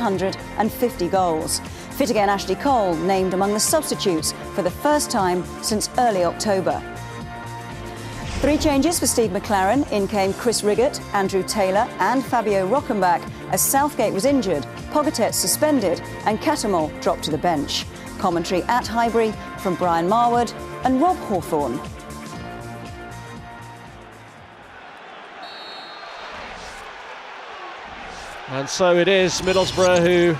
150 goals. Fit again Ashley Cole named among the substitutes for the first time since early October. 3 changes for Steve McClaren. In came Chris Riggott, Andrew Taylor and Fabio Rockenbach as Southgate was injured, Pogatetz suspended and Catamol dropped to the bench. Commentary at Highbury from Brian Marwood and Rob Hawthorne. And so it is Middlesbrough who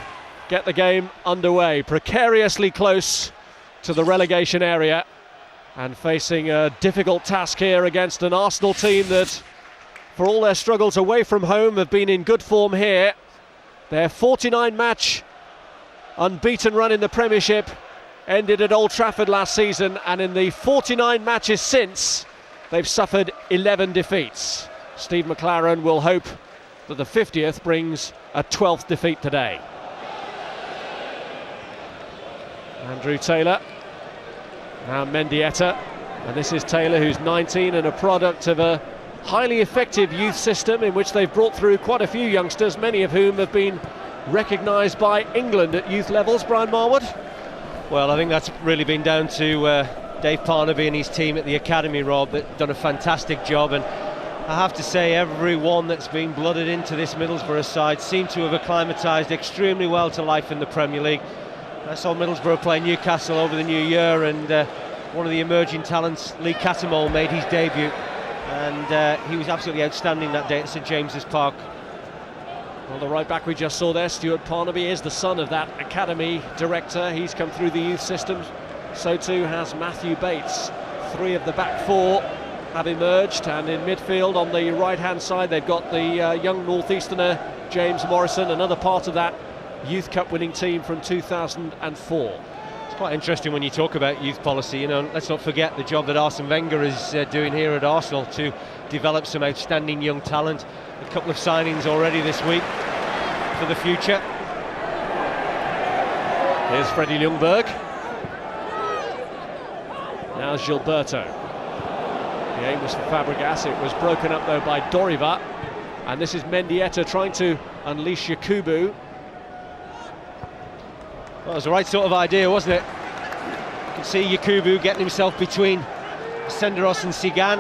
get the game underway, precariously close to the relegation area and facing a difficult task here against an Arsenal team that, for all their struggles away from home, have been in good form here. Their 49-match unbeaten run in the Premiership ended at Old Trafford last season, and in the 49 matches since, they've suffered 11 defeats. Steve McClaren will hope that the 50th brings a 12th defeat today. Andrew Taylor, now Mendieta, and this is Taylor, who's 19 and a product of a highly effective youth system in which they've brought through quite a few youngsters, many of whom have been recognised by England at youth levels. Brian Marwood? Well, I think that's really been down to Dave Parnaby and his team at the academy, Rob, that done a fantastic job. And I have to say, everyone that's been blooded into this Middlesbrough side seem to have acclimatised extremely well to life in the Premier League. I saw Middlesbrough play Newcastle over the new year, and one of the emerging talents, Lee Catamol, made his debut, and he was absolutely outstanding that day at St James's Park. Well, the right back we just saw there, Stuart Parnaby, is the son of that academy director. He's come through the youth system. So too has Matthew Bates. 3 of the back 4 have emerged, and in midfield on the right-hand side they've got the young northeasterner James Morrison, another part of that Youth Cup winning team from 2004. It's quite interesting when you talk about youth policy. You know, let's not forget the job that Arsene Wenger is doing here at Arsenal to develop some outstanding young talent. A couple of signings already this week for the future. Here's Freddie Ljungberg. Now Gilberto. The aim was for Fabregas. It was broken up though by Doriva, and this is Mendieta trying to unleash Yakubu. Well, it was the right sort of idea, wasn't it? You can see Yakubu getting himself between Senderos and Sigan.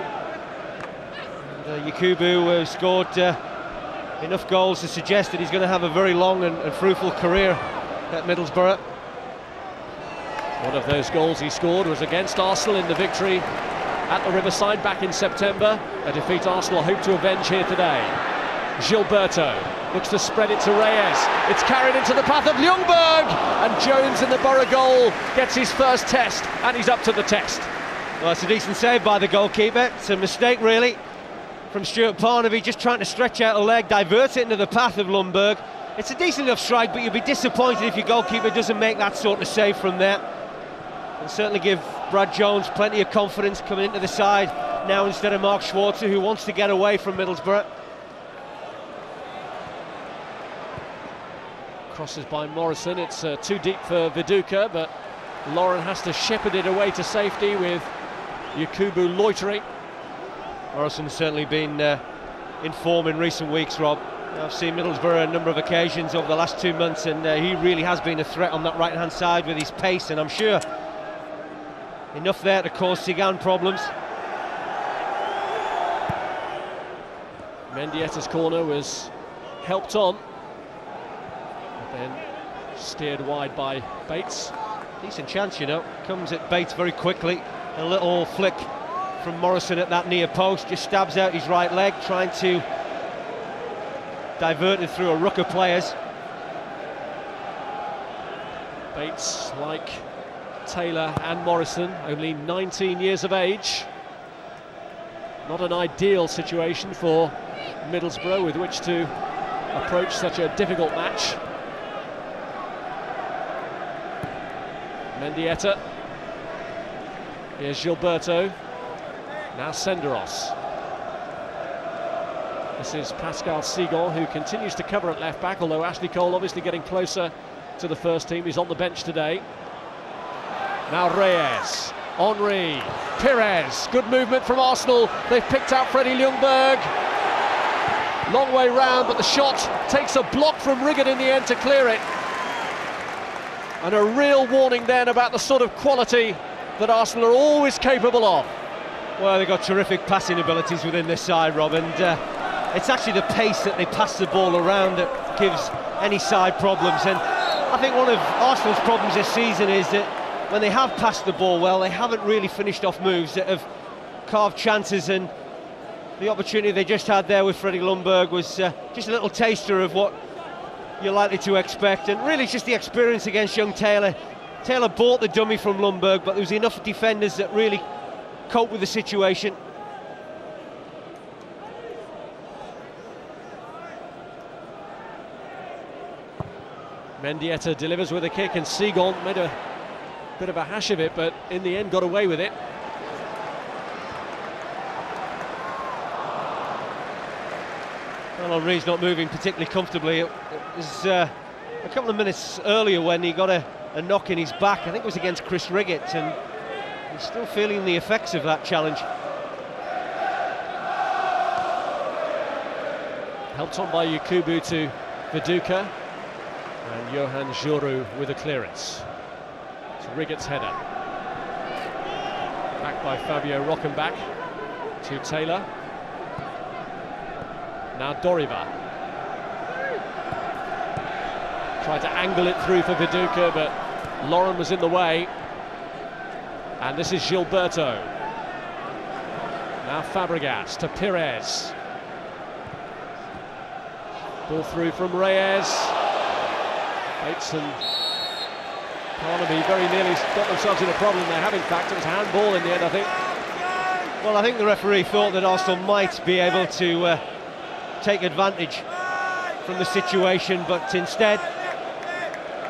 And, Yakubu scored enough goals to suggest that he's going to have a very long and fruitful career at Middlesbrough. One of those goals he scored was against Arsenal in the victory at the Riverside back in September, a defeat Arsenal hope to avenge here today. Gilberto looks to spread it to Reyes. It's carried into the path of Ljungberg, and Jones in the Borough goal gets his first test, and he's up to the test. Well, it's a decent save by the goalkeeper. It's a mistake really from Stuart Parnaby, just trying to stretch out a leg, divert it into the path of Ljungberg. It's a decent enough strike, but you'll be disappointed if your goalkeeper doesn't make that sort of save from there. And certainly give Brad Jones plenty of confidence coming into the side now instead of Mark Schwarzer, who wants to get away from Middlesbrough. Crosses by Morrison. It's too deep for Viduka, but Lauren has to shepherd it away to safety with Yakubu loitering. Morrison's certainly been in form in recent weeks, Rob. I've seen Middlesbrough a number of occasions over the last 2 months, and he really has been a threat on that right-hand side with his pace, and I'm sure enough there to cause Sigan problems. Mendieta's corner was helped on, but then steered wide by Bates. Decent chance, you know. Comes at Bates very quickly. A little flick from Morrison at that near post, just stabs out his right leg, trying to divert it through a ruck of players. Bates, like Taylor and Morrison, only 19 years of age. Not an ideal situation for Middlesbrough with which to approach such a difficult match. Mendieta. Here's Gilberto. Now Senderos. This is Pascal Sigon, who continues to cover at left back, although Ashley Cole obviously getting closer to the first team. He's on the bench today. Now Reyes, Henry, Pires. Good movement from Arsenal. They've picked out Freddie Ljungberg. Long way round, but the shot takes a block from Riggett in the end to clear it. And a real warning then about the sort of quality that Arsenal are always capable of. Well, they've got terrific passing abilities within this side, Rob, and it's actually the pace that they pass the ball around that gives any side problems. And I think one of Arsenal's problems this season is that when they have passed the ball well, they haven't really finished off moves that have carved chances, and the opportunity they just had there with Freddie Ljungberg was just a little taster of what you're likely to expect, and really it's just the experience against young Taylor. Taylor bought the dummy from Ljungberg, but there was enough defenders that really cope with the situation. Mendieta delivers with a kick, and Seagon made a bit of a hash of it, but in the end got away with it. Well, Henry's not moving particularly comfortably. It was a couple of minutes earlier when he got a knock in his back. I think it was against Chris Riggett, and he's still feeling the effects of that challenge. Helped on by Yakubu to Viduka, and Johan Joru with a clearance. It's Riggett's header. Back by Fabio Rockenbach to Taylor. Now Doriva. Tried to angle it through for Viduka, but Lauren was in the way. And this is Gilberto. Now Fabregas to Pires. Ball through from Reyes. Bates and Parnaby very nearly got themselves in a problem. They have, in fact. It was a handball in the end, I think. Well, I think the referee thought that Arsenal might be able to take advantage from the situation, but instead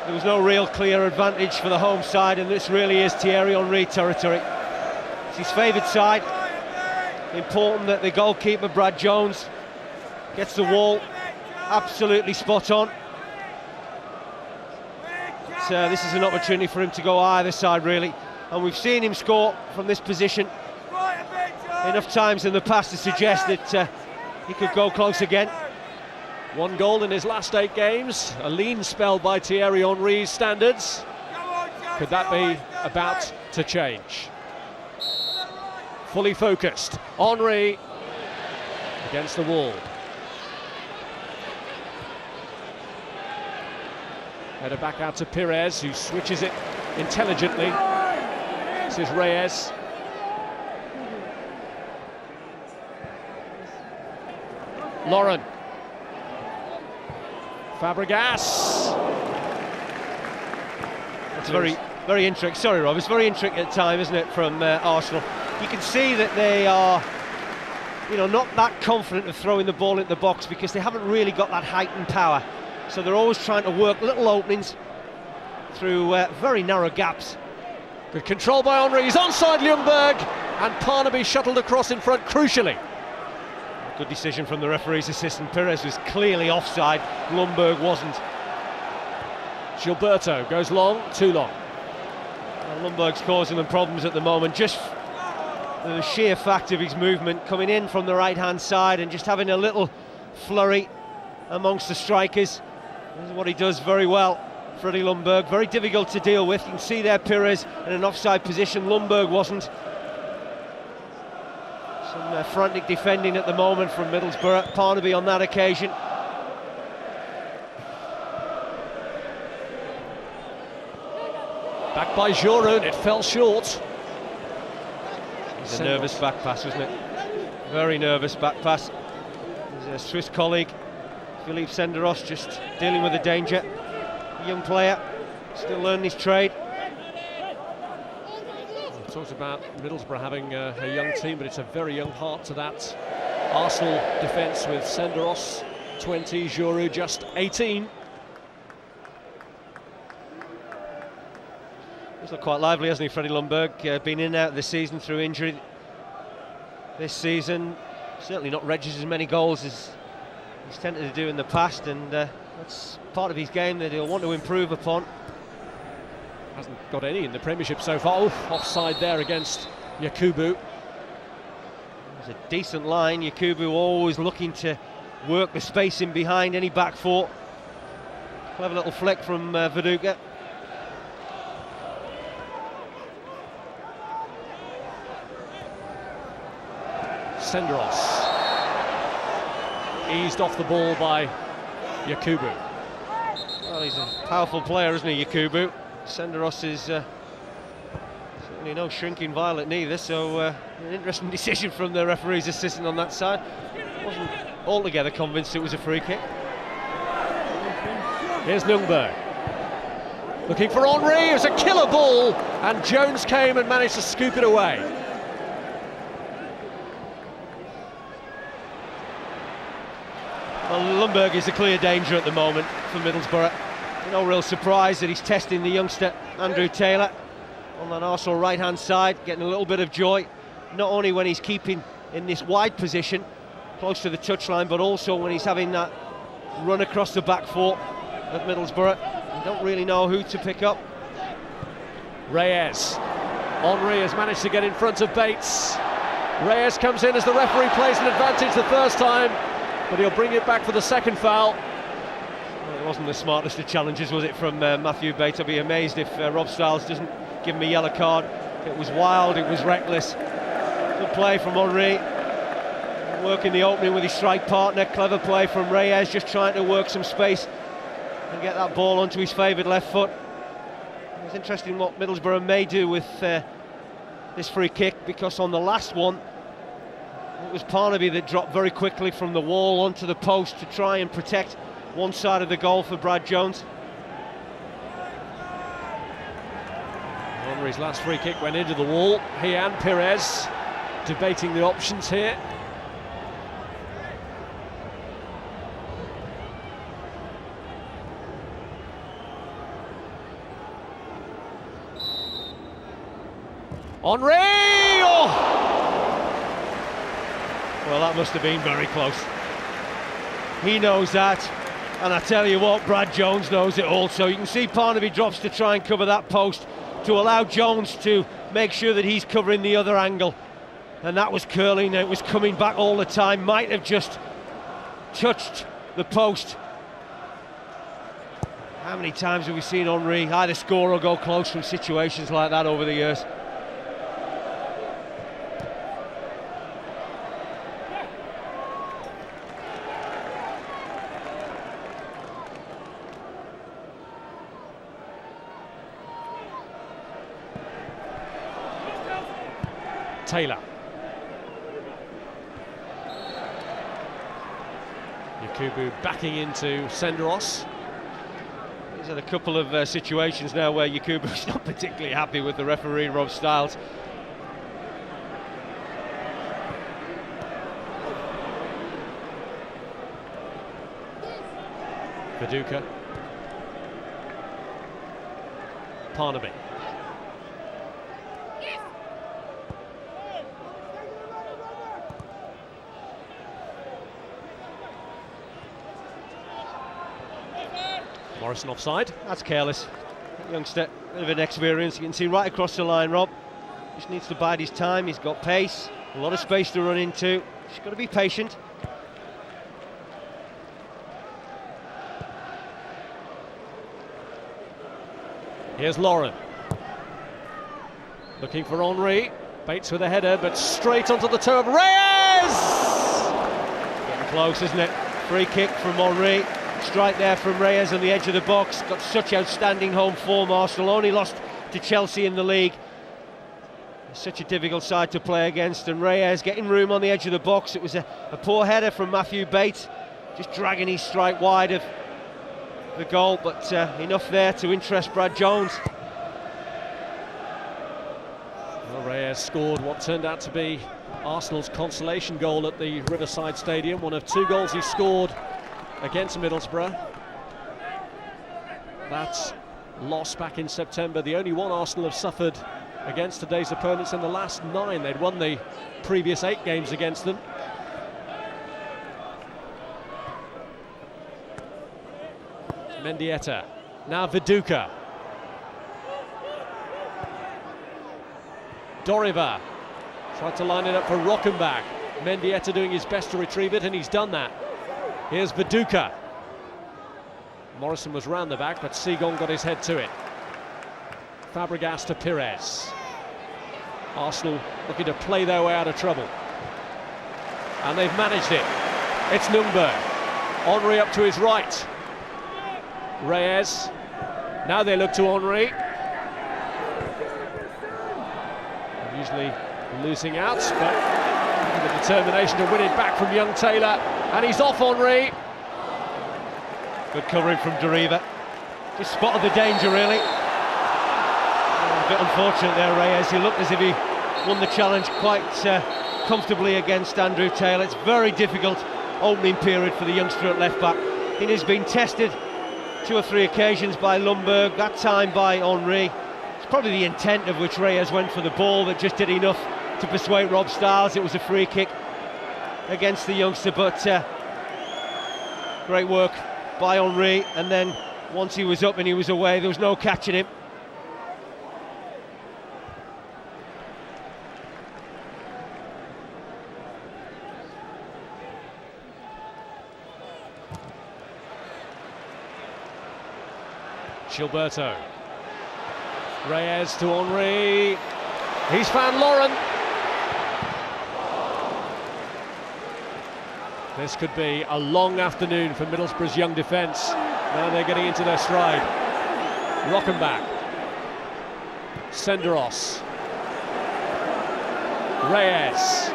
there was no real clear advantage for the home side, and this really is Thierry Henry territory. It's his favoured side. Important that the goalkeeper, Brad Jones, gets the wall absolutely spot on. So this is an opportunity for him to go either side, really, and we've seen him score from this position enough times in the past to suggest that he could go close again. One goal in his last 8 games, a lean spell by Thierry Henry's standards. Could that be about to change? Fully focused, Henry against the wall. Header back out to Pires, who switches it intelligently. This is Reyes. Lauren. Fabregas. It's very intricate. Sorry, Rob. It's very intricate time, isn't it, from Arsenal? You can see that they are, not that confident of throwing the ball into the box because they haven't really got that heightened power. So they're always trying to work little openings through very narrow gaps. Good control by Henry. He's onside Ljungberg, and Parnaby shuttled across in front crucially. Good decision from the referee's assistant. Pires was clearly offside. Ljungberg wasn't. Gilberto goes long, too long. Well, Ljungberg's causing them problems at the moment. Just the sheer fact of his movement, coming in from the right-hand side and just having a little flurry amongst the strikers. This is what he does very well. Freddie Ljungberg, very difficult to deal with. You can see there Pires in an offside position. Ljungberg wasn't. Some frantic defending at the moment from Middlesbrough. Parnaby on that occasion. Back by Joru, it fell short. It's a nervous back pass, wasn't it? Very nervous back pass. There's a Swiss colleague, Philippe Senderos, just dealing with the danger. A young player, still learning his trade. We talked about Middlesbrough having a young team, but it's a very young heart to that Arsenal defence with Senderos 20, Joru just 18. He's looked quite lively, hasn't he, Freddie Ljungberg? Been in and out this season through injury. This season, certainly not registered as many goals as he's tended to do in the past, and that's part of his game that he'll want to improve upon. Hasn't got any in the Premiership so far. Oh, offside there against Yakubu. There's a decent line. Yakubu always looking to work the space in behind any back four. Clever little flick from Viduka. Senderos. Eased off the ball by Yakubu. Well, he's a powerful player, isn't he, Yakubu? Senderos is certainly no shrinking violet neither, so an interesting decision from the referee's assistant on that side. Wasn't altogether convinced it was a free kick. Here's Ljungberg. Looking for Henry, it was a killer ball, and Jones came and managed to scoop it away. Well, Ljungberg is a clear danger at the moment for Middlesbrough. No real surprise that he's testing the youngster Andrew Taylor on that Arsenal right-hand side, getting a little bit of joy, not only when he's keeping in this wide position, close to the touchline, but also when he's having that run across the back four of Middlesbrough. You don't really know who to pick up. Reyes. Henry has managed to get in front of Bates. Reyes comes in as the referee plays an advantage the first time, but he'll bring it back for the second foul. Well, it wasn't the smartest of challenges, was it, from Matthew Bates? I'd be amazed if Rob Stiles doesn't give him a yellow card. It was wild, it was reckless. Good play from Henry. Working the opening with his strike partner. Clever play from Reyes, just trying to work some space and get that ball onto his favoured left foot. It's interesting what Middlesbrough may do with this free kick, because on the last one it was Parnaby that dropped very quickly from the wall onto the post to try and protect one side of the goal for Brad Jones. Henry's last free kick went into the wall. He and Perez debating the options here. Henry! Oh! Well, that must have been very close. He knows that, and I tell you what, Brad Jones knows it also. You can see Parnaby drops to try and cover that post to allow Jones to make sure that he's covering the other angle. And that was curling, it was coming back all the time, might have just touched the post. How many times have we seen Henry either score or go close from situations like that over the years? Taylor. Yakubu backing into Senderos. He's had a couple of situations now where Yakubu's not particularly happy with the referee, Rob Stiles. Viduka. Parnaby. Morrison offside. That's careless. That youngster, bit of inexperience. You can see right across the line, Rob. Just needs to bide his time. He's got pace, a lot of space to run into. Just got to be patient. Here's Lauren. Looking for Henry. Bates with a header, but straight onto the toe of Reyes! Getting close, isn't it? Free kick from Henry. Strike there from Reyes on the edge of the box. Got such outstanding home form. Arsenal only lost to Chelsea in the league. Such a difficult side to play against, and Reyes getting room on the edge of the box. It was a poor header from Matthew Bates, just dragging his strike wide of the goal, but enough there to interest Brad Jones. Well, Reyes scored what turned out to be Arsenal's consolation goal at the Riverside Stadium, one of two goals he scored against Middlesbrough. That loss back in September, the only one Arsenal have suffered against today's opponents in the last 9. They'd won the previous 8 games against them. Mendieta, now Viduka. Doriva tried to line it up for Rockenbach. Mendieta doing his best to retrieve it, and he's done that. Here's Viduka. Morrison was round the back, but Seagon got his head to it. Fabregas to Pires. Arsenal looking to play their way out of trouble. And they've managed it. It's Ljungberg. Henry up to his right. Reyes. Now they look to Henry. Usually losing out, but the determination to win it back from young Taylor. And he's off Henry. Good covering from Deriva. Just spotted the danger, really. A bit unfortunate there, Reyes. He looked as if he won the challenge quite comfortably against Andrew Taylor. It's very difficult opening period for the youngster at left back. He has been tested 2 or 3 occasions by Ljungberg, that time by Henry. It's probably the intent of which Reyes went for the ball that just did enough to persuade Rob Stiles. It was a free kick against the youngster, but great work by Henry, and then once he was up and he was away, there was no catching him. Gilberto. Reyes to Henry. He's found Lauren. This could be a long afternoon for Middlesbrough's young defence. Now they're getting into their stride. Rockenbach. Senderos. Reyes.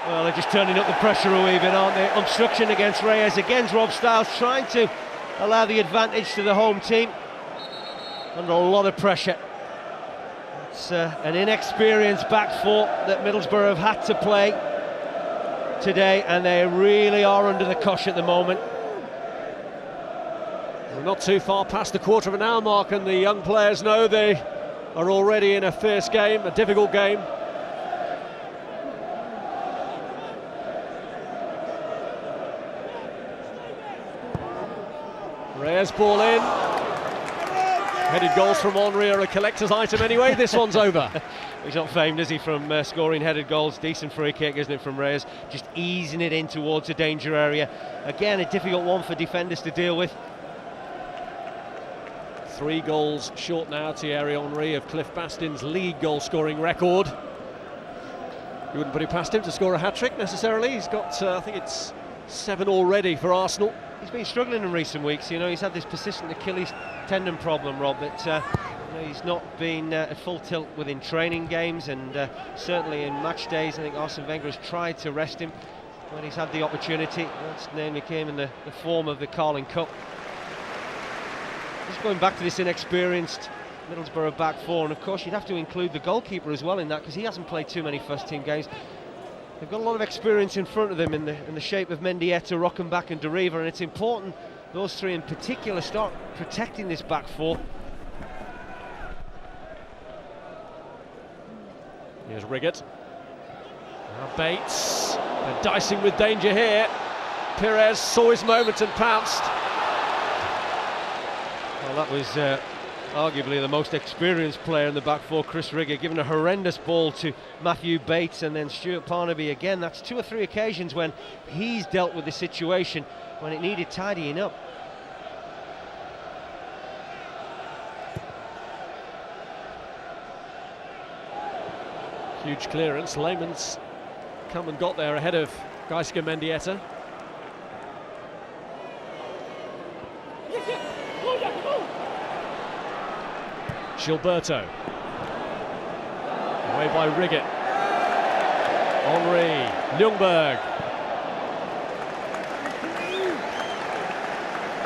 Well, they're just turning up the pressure a wee bit, aren't they? Obstruction against Reyes, against Rob Stiles, trying to allow the advantage to the home team. Under a lot of pressure. It's an inexperienced back four that Middlesbrough have had to play today, and they really are under the cosh at the moment. We're not too far past the quarter of an hour mark, and the young players know they are already in a fierce game, a difficult game. Reyes ball in. Headed goals from Henry are a collector's item anyway. This one's over. He's not famed, is he, from scoring headed goals? Decent free kick, isn't it, from Reyes? Just easing it in towards the danger area. Again, a difficult one for defenders to deal with. 3 goals short now, Thierry Henry, of Cliff Bastin's league goal-scoring record. You wouldn't put it past him to score a hat-trick necessarily. He's got, I think it's 7 already for Arsenal. He's been struggling in recent weeks. You know, he's had this persistent Achilles tendon problem, Rob, that you know, he's not been at full tilt within training games, and certainly in match days. I think Arsene Wenger has tried to rest him when he's had the opportunity. That's namely came in the form of the Carling Cup. Just going back to this inexperienced Middlesbrough back four, and of course you'd have to include the goalkeeper as well in that, because he hasn't played too many first-team games. They've got a lot of experience in front of them in the shape of Mendieta, Rockenbach and Deriva, and it's important those 3 in particular start protecting this back four. Here's Riggott. Now Bates. They're dicing with danger here. Pires saw his moment and pounced. Well, that was arguably the most experienced player in the back four, Chris Riggott, giving a horrendous ball to Matthew Bates, and then Stuart Parnaby again. That's 2 or 3 occasions when he's dealt with the situation when it needed tidying up. Huge clearance. Lehmann's come and got there ahead of Gaisca Mendieta. Gilberto. Away by Riggott. Henry. Ljungberg.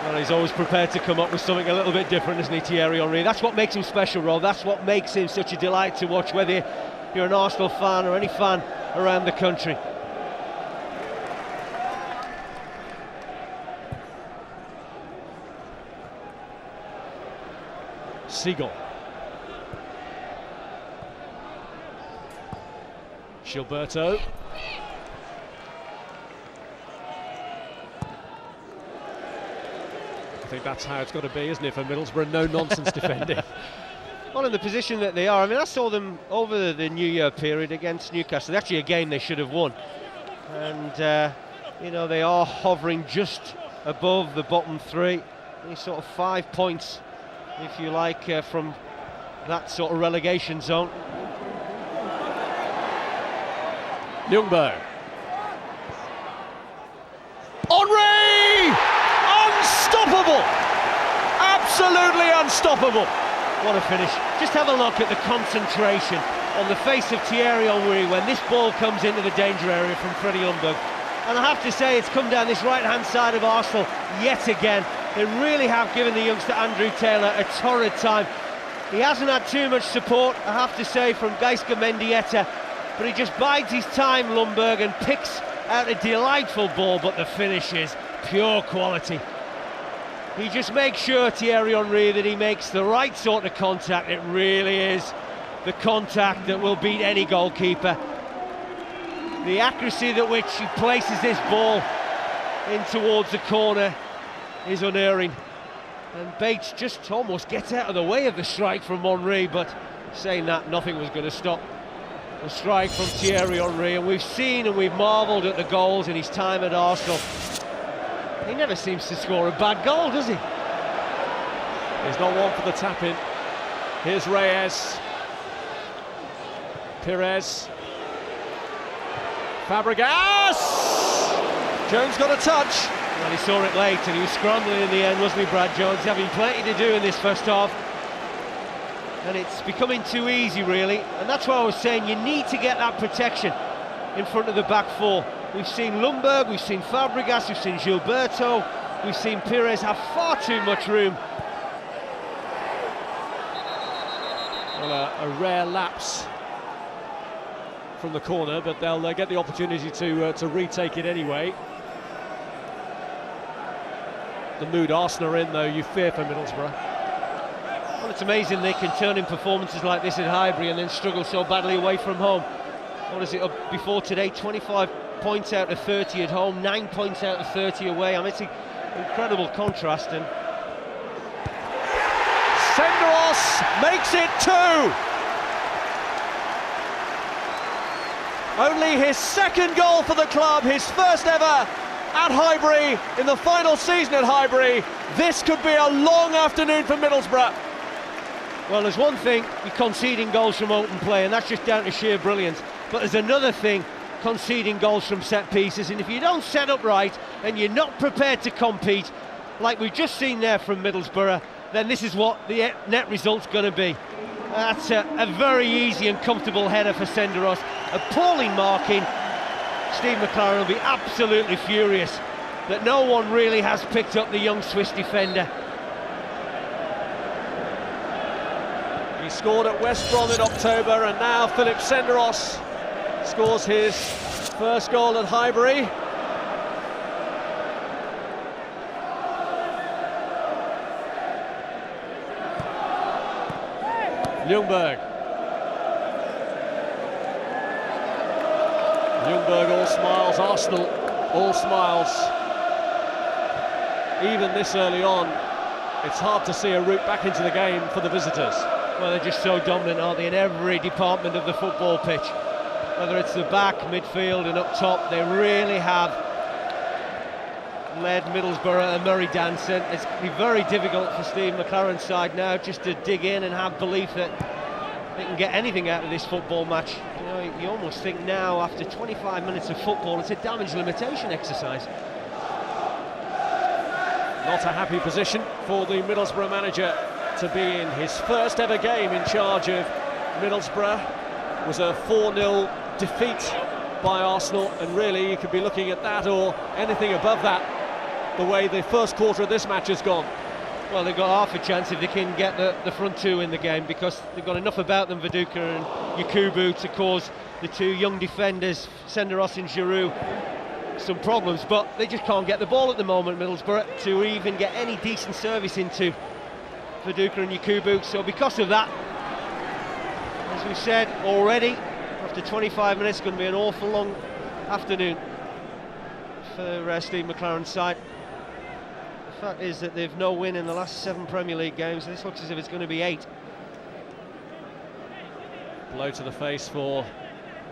Well, he's always prepared to come up with something a little bit different, isn't he, Thierry Henry? That's what makes him special, Rob. That's what makes him such a delight to watch, whether you're an Arsenal fan or any fan around the country. Seagull. Gilberto. I think that's how it's got to be, isn't it, for Middlesbrough? No nonsense defending. Well, in the position that they are, I mean, I saw them over the New Year period against Newcastle. Actually, a game they should have won. And, you know, they are hovering just above the bottom three. Only sort of 5 points, if you like, from that sort of relegation zone. Ljungberg. Henry! Unstoppable! Absolutely unstoppable! What a finish. Just have a look at the concentration on the face of Thierry Henry when this ball comes into the danger area from Freddie Ljungberg. And I have to say, it's come down this right-hand side of Arsenal yet again. They really have given the youngster Andrew Taylor a torrid time. He hasn't had too much support, I have to say, from Gaisca Mendieta, but he just bides his time, Ljungberg, and picks out a delightful ball, but the finish is pure quality. He just makes sure, Thierry Henry, that he makes the right sort of contact. It really is the contact that will beat any goalkeeper. The accuracy at which he places this ball in towards the corner is unerring. And Bates just almost gets out of the way of the strike from Henry, but saying that, nothing was going to stop the strike from Thierry Henry. And we've seen and we've marvelled at the goals in his time at Arsenal. He never seems to score a bad goal, does he? He's not one for the tap-in. Here's Reyes. Pires. Fabregas! Jones got a touch. Well, he saw it late and he was scrambling in the end, wasn't he, Brad Jones? Having plenty to do in this first half. And it's becoming too easy, really. And that's why I was saying you need to get that protection in front of the back four. We've seen Ljungberg, we've seen Fabregas, we've seen Gilberto, we've seen Pires have far too much room. Well, a rare lapse from the corner, but they'll get the opportunity to retake it anyway. The mood Arsenal are in, though, you fear for Middlesbrough. Well, it's amazing they can turn in performances like this at Highbury and then struggle so badly away from home. What is it up before today? 25 points out of 30 at home, 9 points out of 30 away. I mean, it's an incredible contrast. And Senderos makes it 2. Only his second goal for the club, his first ever at Highbury in the final season at Highbury. This could be a long afternoon for Middlesbrough. Well, there's one thing, you're conceding goals from open play, and that's just down to sheer brilliance. But there's another thing, conceding goals from set pieces, and if you don't set up right and you're not prepared to compete, like we've just seen there from Middlesbrough, then this is what the net result's going to be. That's a very easy and comfortable header for Senderos. Appalling marking. Steve McClaren will be absolutely furious that no one really has picked up the young Swiss defender. He scored at West Brom in October, and now Philip Senderos scores his first goal at Highbury. Ljungberg. Ljungberg all smiles, Arsenal all smiles. Even this early on, it's hard to see a route back into the game for the visitors. Well, they're just so dominant, aren't they, in every department of the football pitch. Whether it's the back, midfield and up top, they really have led Middlesbrough a merry dance, and it's going to be very difficult for Steve McClaren's side now just to dig in and have belief that they can get anything out of this football match. You know, you almost think now, after 25 minutes of football, it's a damage limitation exercise. Not a happy position for the Middlesbrough manager to be in. His first ever game in charge of Middlesbrough was a 4-0 defeat by Arsenal, and really you could be looking at that or anything above that, the way the first quarter of this match has gone. Well, they've got half a chance if they can get the front two in the game, because they've got enough about them, Viduka and Yakubu, to cause the two young defenders, Senderos and Giroud, some problems. But they just can't get the ball at the moment, Middlesbrough, to even get any decent service into Viduka and Yakubu. So because of that, as we said already, after 25 minutes, it's going to be an awful long afternoon for Steve McClaren's side. The fact is that they've no win in the last 7 Premier League games. This looks as if it's going to be 8. Blow to the face for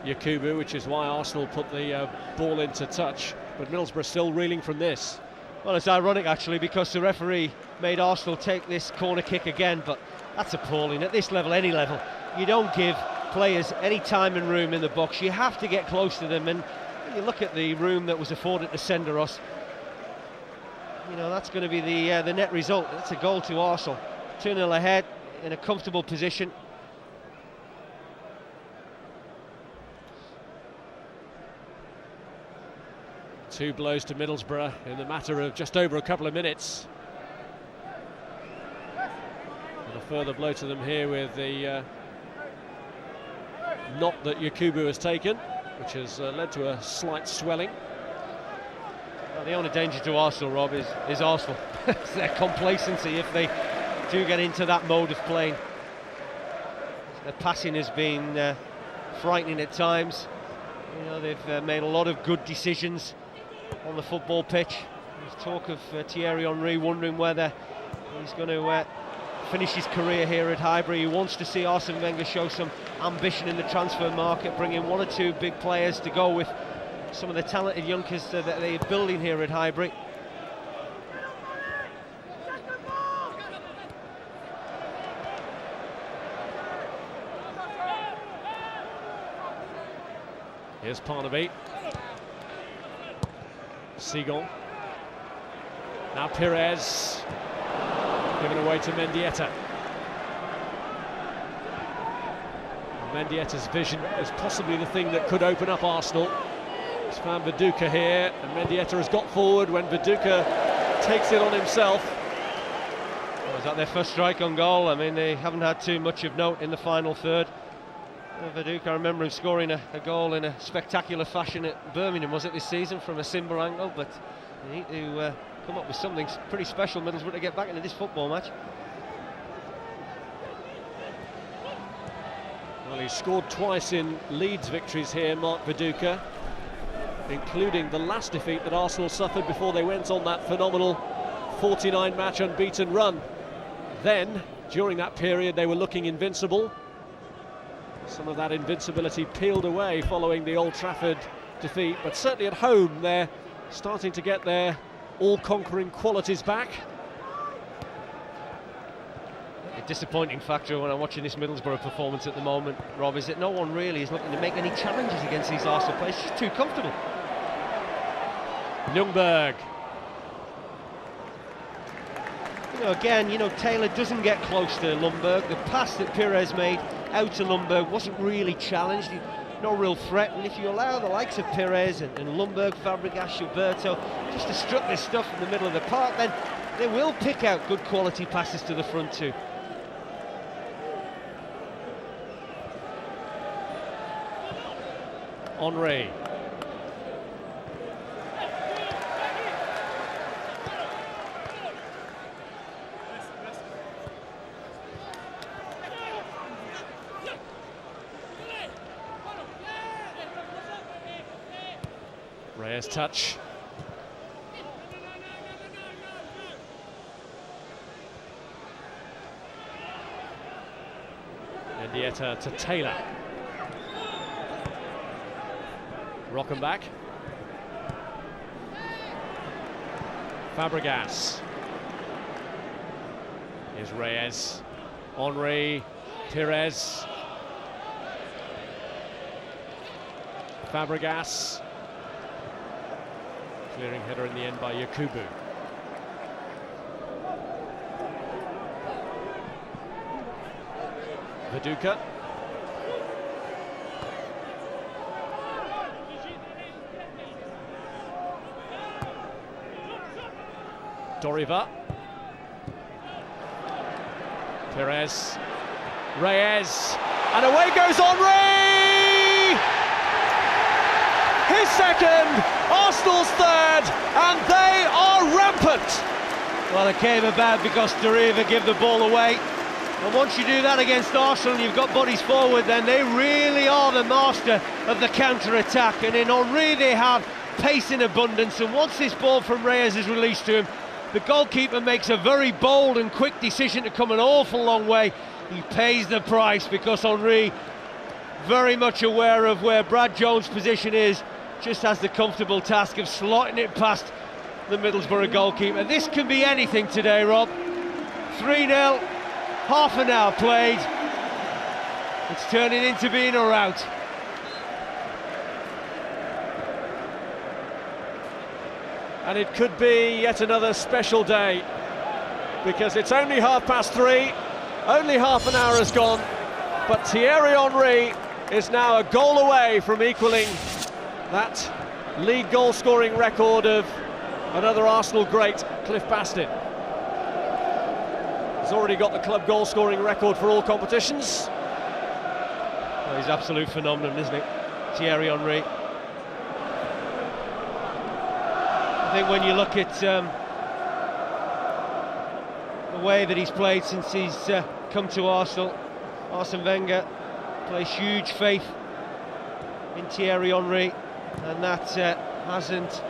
Yakubu, which is why Arsenal put the ball into touch. But Middlesbrough still reeling from this. Well, it's ironic actually, because the referee made Arsenal take this corner kick again, but that's appalling. At this level, any level, you don't give players any time and room in the box. You have to get close to them, and when you look at the room that was afforded to Senderos, you know, that's going to be the net result. It's a goal to Arsenal. 2-0 ahead in a comfortable position. Two blows to Middlesbrough in the matter of just over a couple of minutes. And a further blow to them here with the knot that Yakubu has taken, which has led to a slight swelling. Well, the only danger to Arsenal, Rob, is Arsenal. It's their complacency if they do get into that mode of playing. Their passing has been frightening at times. You know, they've made a lot of good decisions on the football pitch. There's talk of Thierry Henry wondering whether he's going to finish his career here at Highbury. He wants to see Arsene Wenger show some ambition in the transfer market, bring in one or two big players to go with some of the talented youngsters that they're building here at Highbury. Here's Parnaby. Seagull. Now Perez. Given away to Mendieta. Mendietta's vision is possibly the thing that could open up Arsenal. He's found Viduka here, and Mendieta has got forward when Viduka takes it on himself. Well, is that their first strike on goal? I mean, they haven't had too much of note in the final third. Viduka, I remember him scoring a goal in a spectacular fashion at Birmingham, was it, this season, from a Simba angle, but they need to come up with something pretty special, Middlesbrough, to get back into this football match. Well, he's scored twice in Leeds victories here, Mark Viduka, including the last defeat that Arsenal suffered before they went on that phenomenal 49-match unbeaten run. Then, during that period, they were looking invincible. Some of that invincibility peeled away following the Old Trafford defeat, but certainly at home they're starting to get their all-conquering qualities back. The disappointing factor when I'm watching this Middlesbrough performance at the moment, Rob, is that no one really is looking to make any challenges against these Arsenal players. It's just too comfortable. Ljungberg. Again, Taylor doesn't get close to Ljungberg. The pass that Perez made out to Ljungberg wasn't really challenged. No real threat. And if you allow the likes of Perez and Ljungberg, Fabregas, Gilberto just to strut this stuff in the middle of the park, then they will pick out good quality passes to the front too. Henry. Reyes touch. Mendieta to Taylor. Rockenbach. Fabregas. Here's Reyes. Henry. Perez. Fabregas. Clearing header in the end by Yakubu. Viduka. Doriva. Perez. Reyes. And away goes Henry! His second, Arsenal's third, and they are rampant. Well, it came about because Doriva gave the ball away. And once you do that against Arsenal, you've got bodies forward, then they really are the master of the counter-attack. And in Henry, they have pace in abundance. And once this ball from Reyes is released to him, the goalkeeper makes a very bold and quick decision to come an awful long way. He pays the price because Henry very much aware of where Brad Jones' position is, just has the comfortable task of slotting it past the Middlesbrough goalkeeper. This can be anything today, Rob. 3-0, half an hour played. It's turning into being a rout. And it could be yet another special day, because it's only 3:30, only half an hour has gone, but Thierry Henry is now a goal away from equaling that league goal-scoring record of another Arsenal great, Cliff Bastin. He's already got the club goal-scoring record for all competitions. Well, he's absolute phenomenon, isn't he, Thierry Henry? I think when you look at the way that he's played since he's come to Arsenal, Arsene Wenger places huge faith in Thierry Henry, and that hasn't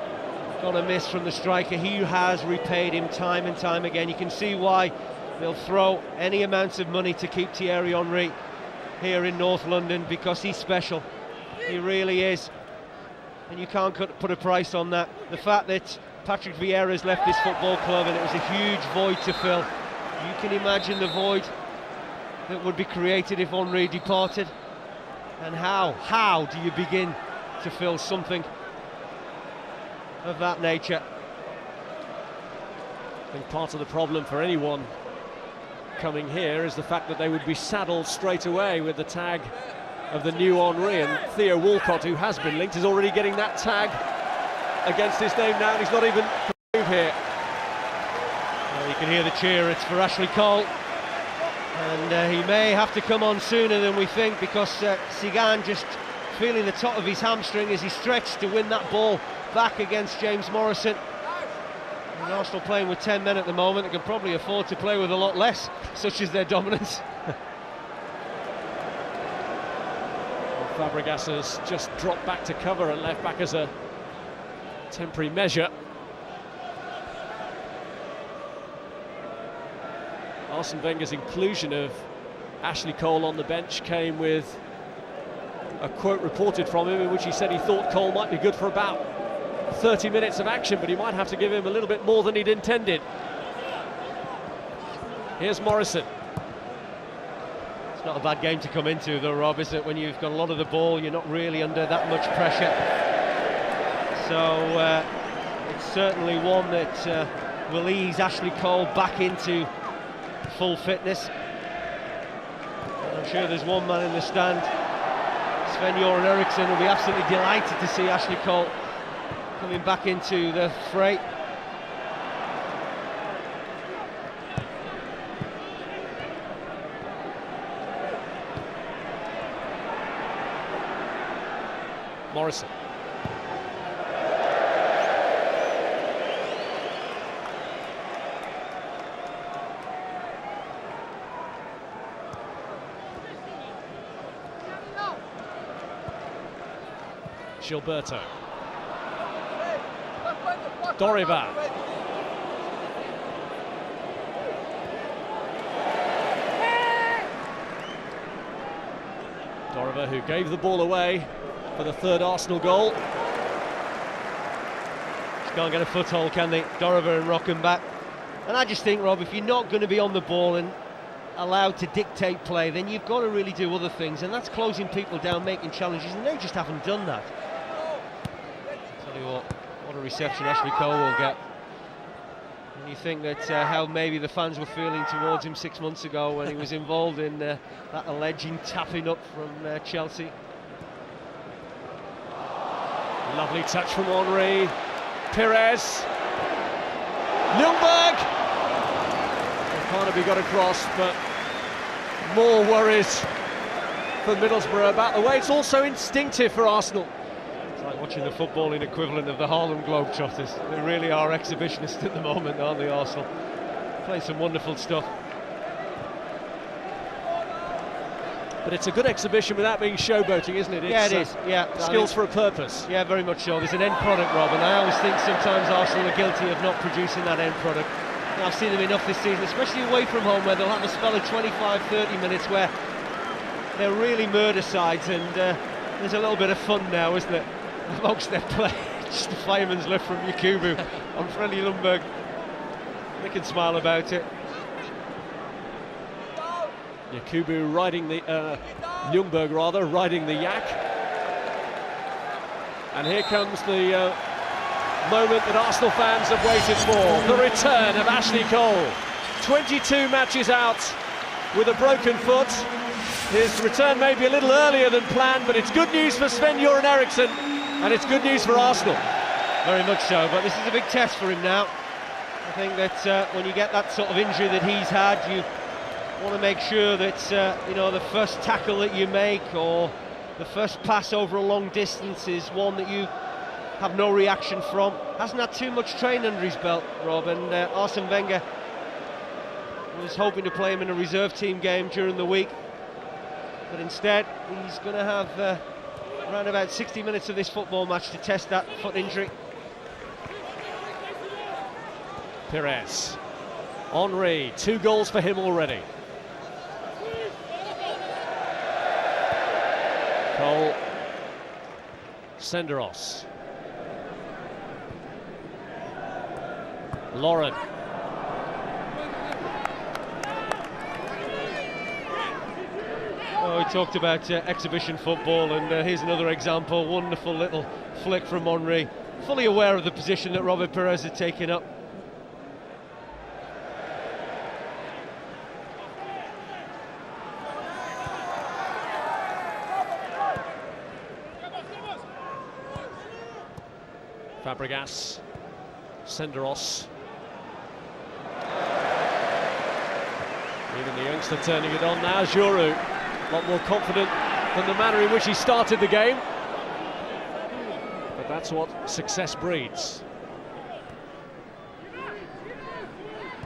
gone amiss from the striker. He has repaid him time and time again. You can see why they'll throw any amount of money to keep Thierry Henry here in North London, because he's special. He really is. And you can't put a price on that. The fact that Patrick Vieira's left this football club and it was a huge void to fill. You can imagine the void that would be created if Henry departed. And how do you begin to fill something of that nature? I think part of the problem for anyone coming here is the fact that they would be saddled straight away with the tag of the new Henry, and Theo Walcott, who has been linked, is already getting that tag against his name now, and he's not even move here. Well, you can hear the cheer. It's for Ashley Cole, and he may have to come on sooner than we think, because Sigan just feeling the top of his hamstring as he stretched to win that ball back against James Morrison. And Arsenal playing with 10 men at the moment. They can probably afford to play with a lot less, such as their dominance. Fabregas has just dropped back to cover and left back as a temporary measure. Arsene Wenger's inclusion of Ashley Cole on the bench came with a quote reported from him in which he said he thought Cole might be good for about 30 minutes of action, but he might have to give him a little bit more than he'd intended. Here's Morrison. It's not a bad game to come into though, Rob, is it? When you've got a lot of the ball, you're not really under that much pressure. So it's certainly one that will ease Ashley Cole back into full fitness. And I'm sure there's one man in the stand, Sven-Göran Eriksson, will be absolutely delighted to see Ashley Cole coming back into the fray. Morrison. Gilberto. Doriva. Doriva, who gave the ball away for the third Arsenal goal. Just can't get a foothold, can they? Doriva and Rockenbach. And I just think, Rob, if you're not going to be on the ball and allowed to dictate play, then you've got to really do other things, and that's closing people down, making challenges, and they just haven't done that. Tell you what a reception Ashley Cole will get. And you think that how maybe the fans were feeling towards him 6 months ago when he was involved in that alleged tapping up from Chelsea. Lovely touch from Henry. Perez. Ljungberg. Carnaby got across, but more worries for Middlesbrough about the way it's also instinctive for Arsenal. It's like watching the footballing equivalent of the Harlem Globetrotters. They really are exhibitionists at the moment, aren't they, Arsenal? Playing some wonderful stuff. But it's a good exhibition without being showboating, isn't it? Yeah, it is. Yeah, skills for a purpose. Yeah, very much so. There's an end product, Rob, and I always think sometimes Arsenal are guilty of not producing that end product. And I've seen them enough this season, especially away from home, where they'll have a spell of 25-30 minutes where they're really murder sides, and there's a little bit of fun now, isn't it, amongst their play. Just the fireman's lift from Yakubu on Freddie Ljungberg. They can smile about it. Yakubu riding the Ljungberg rather, riding the yak. And here comes the moment that Arsenal fans have waited for. The return of Ashley Cole. 22 matches out with a broken foot. His return may be a little earlier than planned, but it's good news for Sven-Göran Eriksson, and it's good news for Arsenal. Very much so, but this is a big test for him now. I think that when you get that sort of injury that he's had, you want to make sure that you know, the first tackle that you make or the first pass over a long distance is one that you have no reaction from. Hasn't had too much training under his belt, Rob, and Arsene Wenger was hoping to play him in a reserve team game during the week, but instead he's going to have around about 60 minutes of this football match to test that foot injury. Pires, Henry, 2 goals for him already. Cole, Senderos, Lauren. Oh, we talked about exhibition football, and here's another example. Wonderful little flick from Henry, fully aware of the position that Robert Pires had taken up. Fabregas, Senderos. Even the youngster turning it on now, Giroud. A lot more confident than the manner in which he started the game. But that's what success breeds.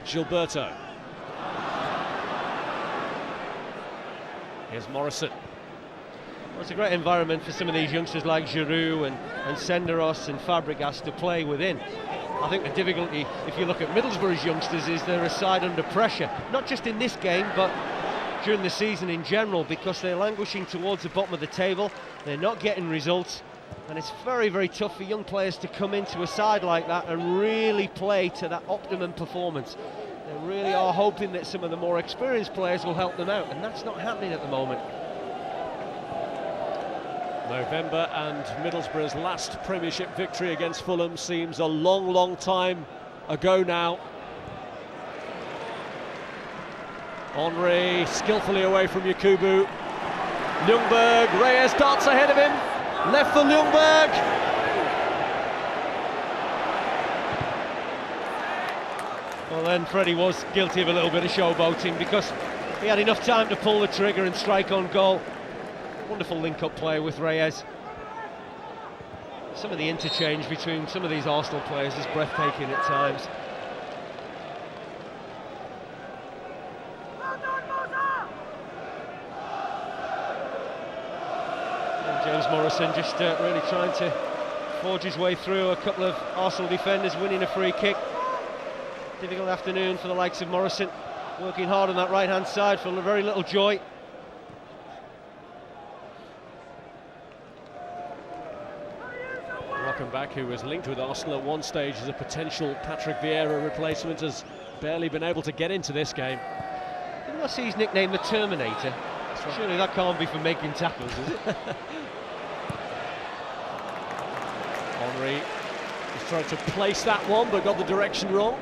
Gilberto. Here's Morrison. Well, it's a great environment for some of these youngsters like Giroud and Senderos and Fabregas to play within. I think the difficulty, if you look at Middlesbrough's youngsters, is they're a side under pressure, not just in this game, but during the season in general, because they're languishing towards the bottom of the table, they're not getting results, and it's very, very tough for young players to come into a side like that and really play to that optimum performance. They really are hoping that some of the more experienced players will help them out, and that's not happening at the moment. November, and Middlesbrough's last Premiership victory against Fulham seems a long, long time ago now. Henry skillfully away from Yakubu. Ljungberg, Reyes darts ahead of him. Left for Ljungberg. Well, then Freddie was guilty of a little bit of showboating, because he had enough time to pull the trigger and strike on goal. Wonderful link-up play with Reyes. Some of the interchange between some of these Arsenal players is breathtaking at times. And James Morrison just really trying to forge his way through a couple of Arsenal defenders, winning a free kick. Difficult afternoon for the likes of Morrison, working hard on that right-hand side for very little joy. Back, who was linked with Arsenal at one stage as a potential Patrick Vieira replacement, has barely been able to get into this game. Didn't I see his nickname the Terminator? Right. Surely that can't be for making tackles, is it? Henry just tried to place that one, but got the direction wrong.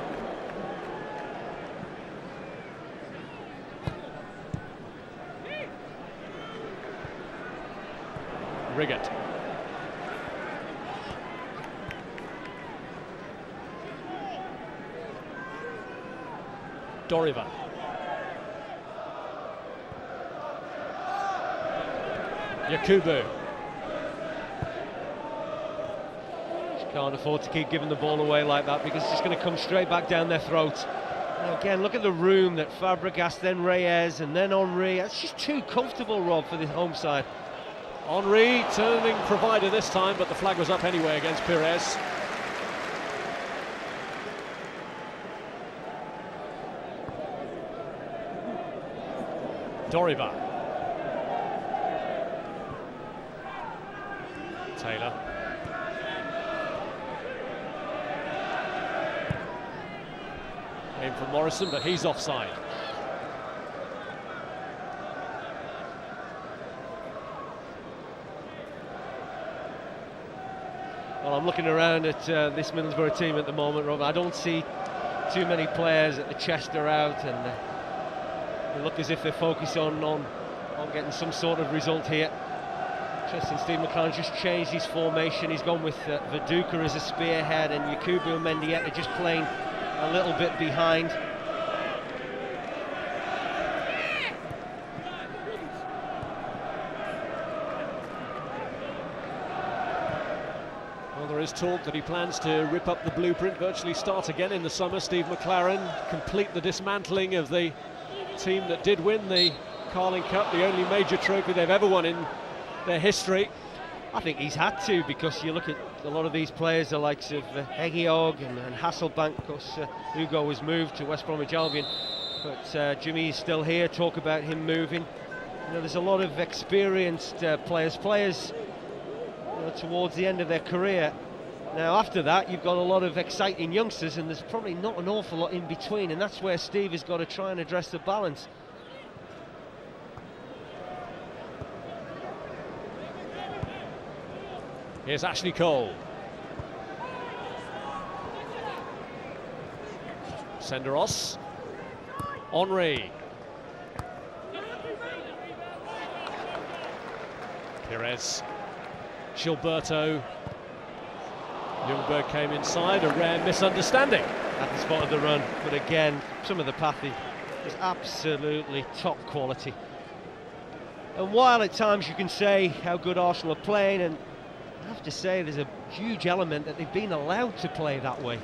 Riggott. Doriva. Yakubu. Just can't afford to keep giving the ball away like that, because it's just going to come straight back down their throats. And again, look at the room that Fabregas, then Reyes, and then Henry. That's just too comfortable, Rob, for the home side. Henry turning provider this time, but the flag was up anyway against Pires. Doriva. Taylor. Aim from Morrison, but he's offside. Well, I'm looking around at this Middlesbrough team at the moment, Rob. I don't see too many players that the chest are out, and they look as if they're focused on getting some sort of result here. Interesting, Steve McClaren just changed his formation. He's gone with Viduka as a spearhead, and Yakubu and Mendieta just playing a little bit behind. Well, there is talk that he plans to rip up the blueprint, virtually start again in the summer. Steve McClaren, complete the dismantling of the team that did win the Carling Cup, the only major trophy they've ever won in their history. I think he's had to, because you look at a lot of these players, the likes of Hegiog and Hasselbank. Of course, Hugo was moved to West Bromwich Albion, but Jimmy is still here. Talk about him moving. You know, there's a lot of experienced players towards the end of their career. Now, after that, you've got a lot of exciting youngsters, and there's probably not an awful lot in between, and that's where Steve has got to try and address the balance. Here's Ashley Cole. Senderos. Henry. Perez. Gilberto. Ljungberg came inside, a rare misunderstanding. At the spot of the run, but again, some of the passing is absolutely top quality. And while at times you can say how good Arsenal are playing, and I have to say there's a huge element that they've been allowed to play that way.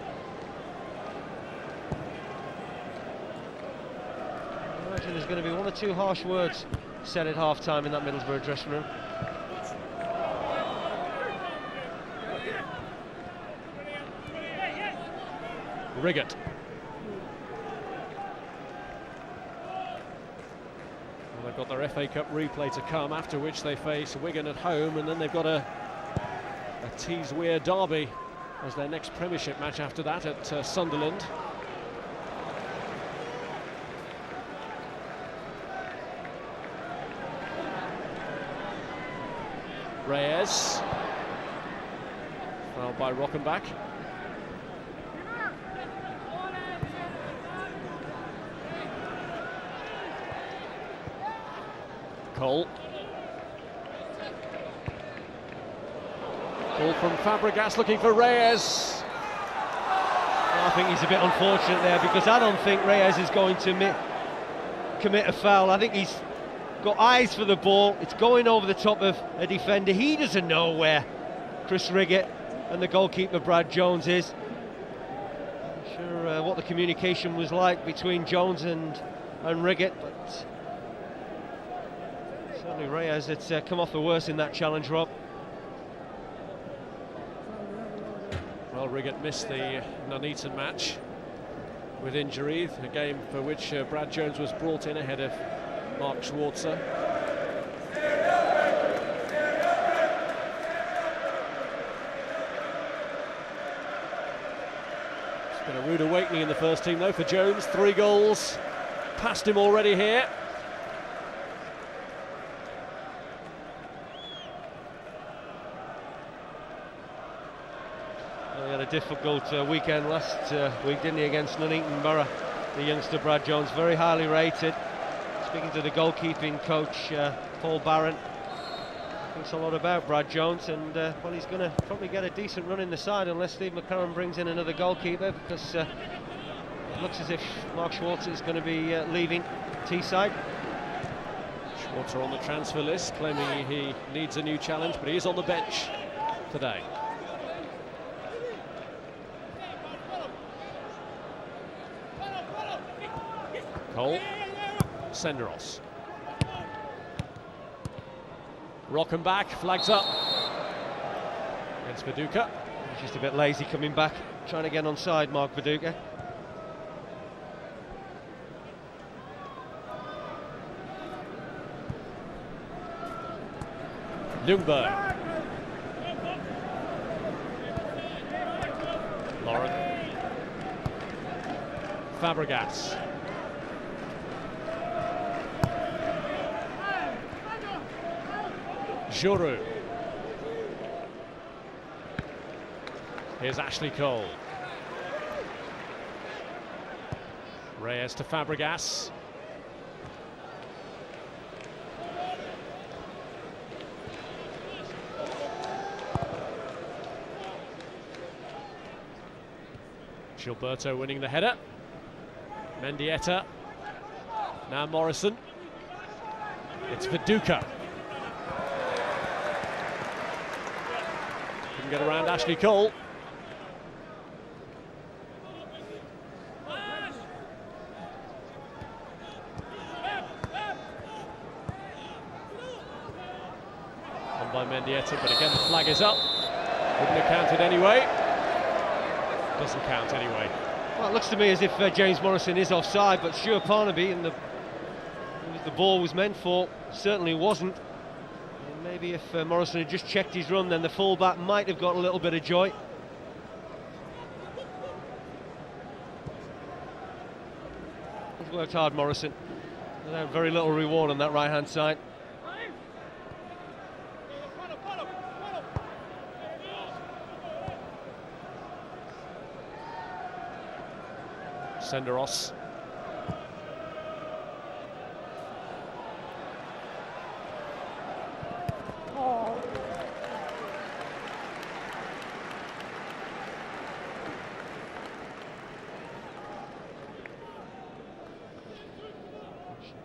I imagine there's going to be one or two harsh words said at half-time in that Middlesbrough dressing room. Riggott. Well, they've got their FA Cup replay to come, after which they face Wigan at home, and then they've got a Tees-Weir derby as their next Premiership match after that at Sunderland. Reyes, fouled by Rockenbach. Cole. Ball from Fabregas looking for Reyes. Well, I think he's a bit unfortunate there, because I don't think Reyes is going to commit a foul. I think he's got eyes for the ball. It's going over the top of a defender. He doesn't know where Chris Riggott and the goalkeeper Brad Jones is. I'm sure what the communication was like between Jones and Riggott, but certainly Reyes had come off the worst in that challenge, Rob. Well, Riggott missed the Nuneaton match with injury, a game for which Brad Jones was brought in ahead of Mark Schwarzer. It's been a rude awakening in the first team, though, for Jones. 3 goals past him already here. Well, he had a difficult weekend last week, didn't he, against Nuneaton Borough. The youngster Brad Jones, very highly rated. Speaking to the goalkeeping coach, Paul Barron, thinks a lot about Brad Jones, and well, he's going to probably get a decent run in the side unless Steve McClaren brings in another goalkeeper, because it looks as if Mark Schwarzer is going to be leaving Teesside. Schwarzer on the transfer list, claiming he needs a new challenge, but he is on the bench today. Cole. Senderos. Rockenbach flags up against Viduka. He's just a bit lazy coming back, trying to get onside, Mark Viduka. Ljungberg. Lauren. Fabregas. Giroud. Here's Ashley Cole. Reyes to Fabregas. Gilberto winning the header. Mendieta. Now Morrison. It's Viduka. Couldn't get around Ashley Cole. On by Mendieta, but again the flag is up. Wouldn't have counted anyway. Doesn't count anyway. Well, it looks to me as if James Morrison is offside, but Stuart Parnaby and the ball was meant for certainly wasn't. And maybe if Morrison had just checked his run, then the fullback might have got a little bit of joy. He's worked hard, Morrison. Without very little reward on that right-hand side. Senderos.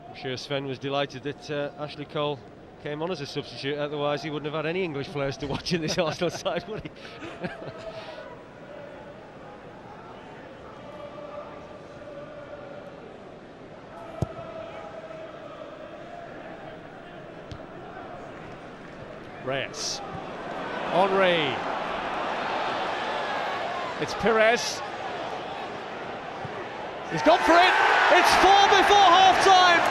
I'm sure Sven was delighted that Ashley Cole came on as a substitute, otherwise he wouldn't have had any English players to watch in this Arsenal side, would he? Reyes. Henry. It's Perez. He's gone for it. It's 4 before half-time.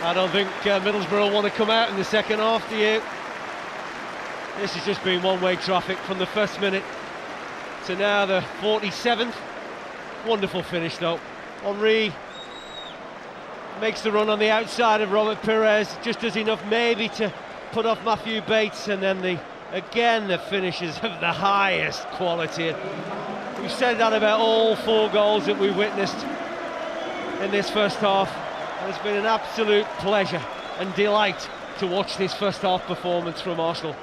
I don't think Middlesbrough want to come out in the second half, do you? This has just been one-way traffic from the first minute to now the 47th. Wonderful finish though. Henry makes the run on the outside of Robert Perez, just does enough maybe to put off Matthew Bates, and then the finishes of the highest quality. We've said that about all 4 goals that we witnessed in this first half. It's been an absolute pleasure and delight to watch this first half performance from Arsenal.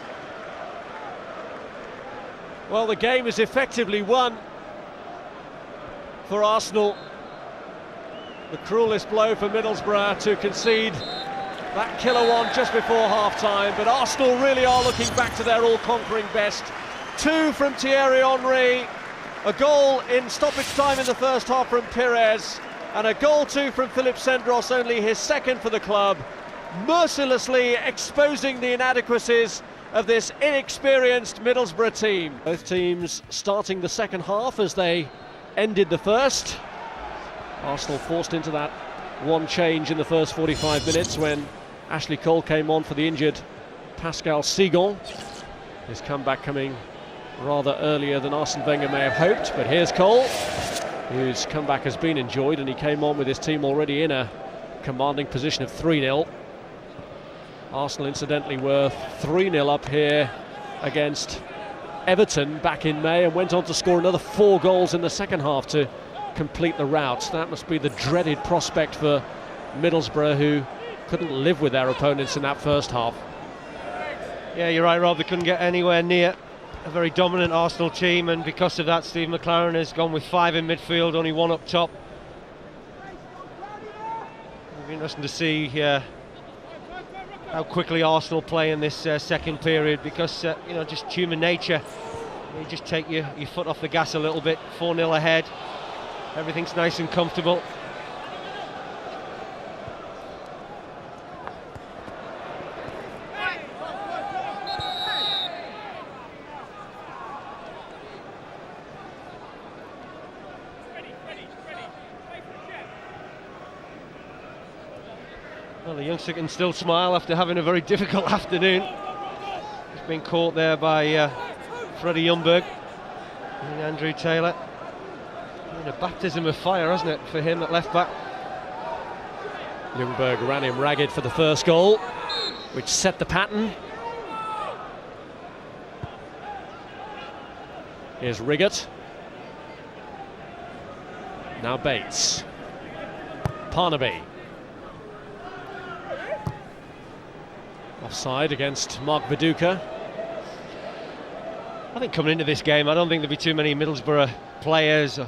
Well, the game is effectively won for Arsenal. The cruelest blow for Middlesbrough to concede that killer one just before half-time, but Arsenal really are looking back to their all-conquering best. 2 from Thierry Henry, a goal in stoppage time in the first half from Perez, and a goal too from Philip Senderos, only his second for the club, mercilessly exposing the inadequacies of this inexperienced Middlesbrough team. Both teams starting the second half as they ended the first. Arsenal forced into that one change in the first 45 minutes when Ashley Cole came on for the injured Pascal Sigon. His comeback coming rather earlier than Arsene Wenger may have hoped, but here's Cole, whose comeback has been enjoyed, and he came on with his team already in a commanding position of 3-0. Arsenal incidentally were 3-0 up here against Everton back in May and went on to score another 4 goals in the second half to complete the rout. That must be the dreaded prospect for Middlesbrough, who couldn't live with their opponents in that first half. Yeah, you're right, Rob, they couldn't get anywhere near a very dominant Arsenal team, and because of that Steve McLaren has gone with 5 in midfield, only 1 up top. It'll be interesting to see how quickly Arsenal play in this second period, because you know, just human nature, you just take your foot off the gas a little bit. 4-0 ahead, everything's nice and comfortable. Well, the youngster can still smile after having a very difficult afternoon. been caught there by Freddie Ljungberg and Andrew Taylor. Been a baptism of fire, hasn't it, for him at left back? Ljungberg ran him ragged for the first goal, which set the pattern. Here's Riggott. Now Bates. Parnaby. Offside against Mark Viduka. I think coming into this game, I don't think there'll be too many Middlesbrough players, or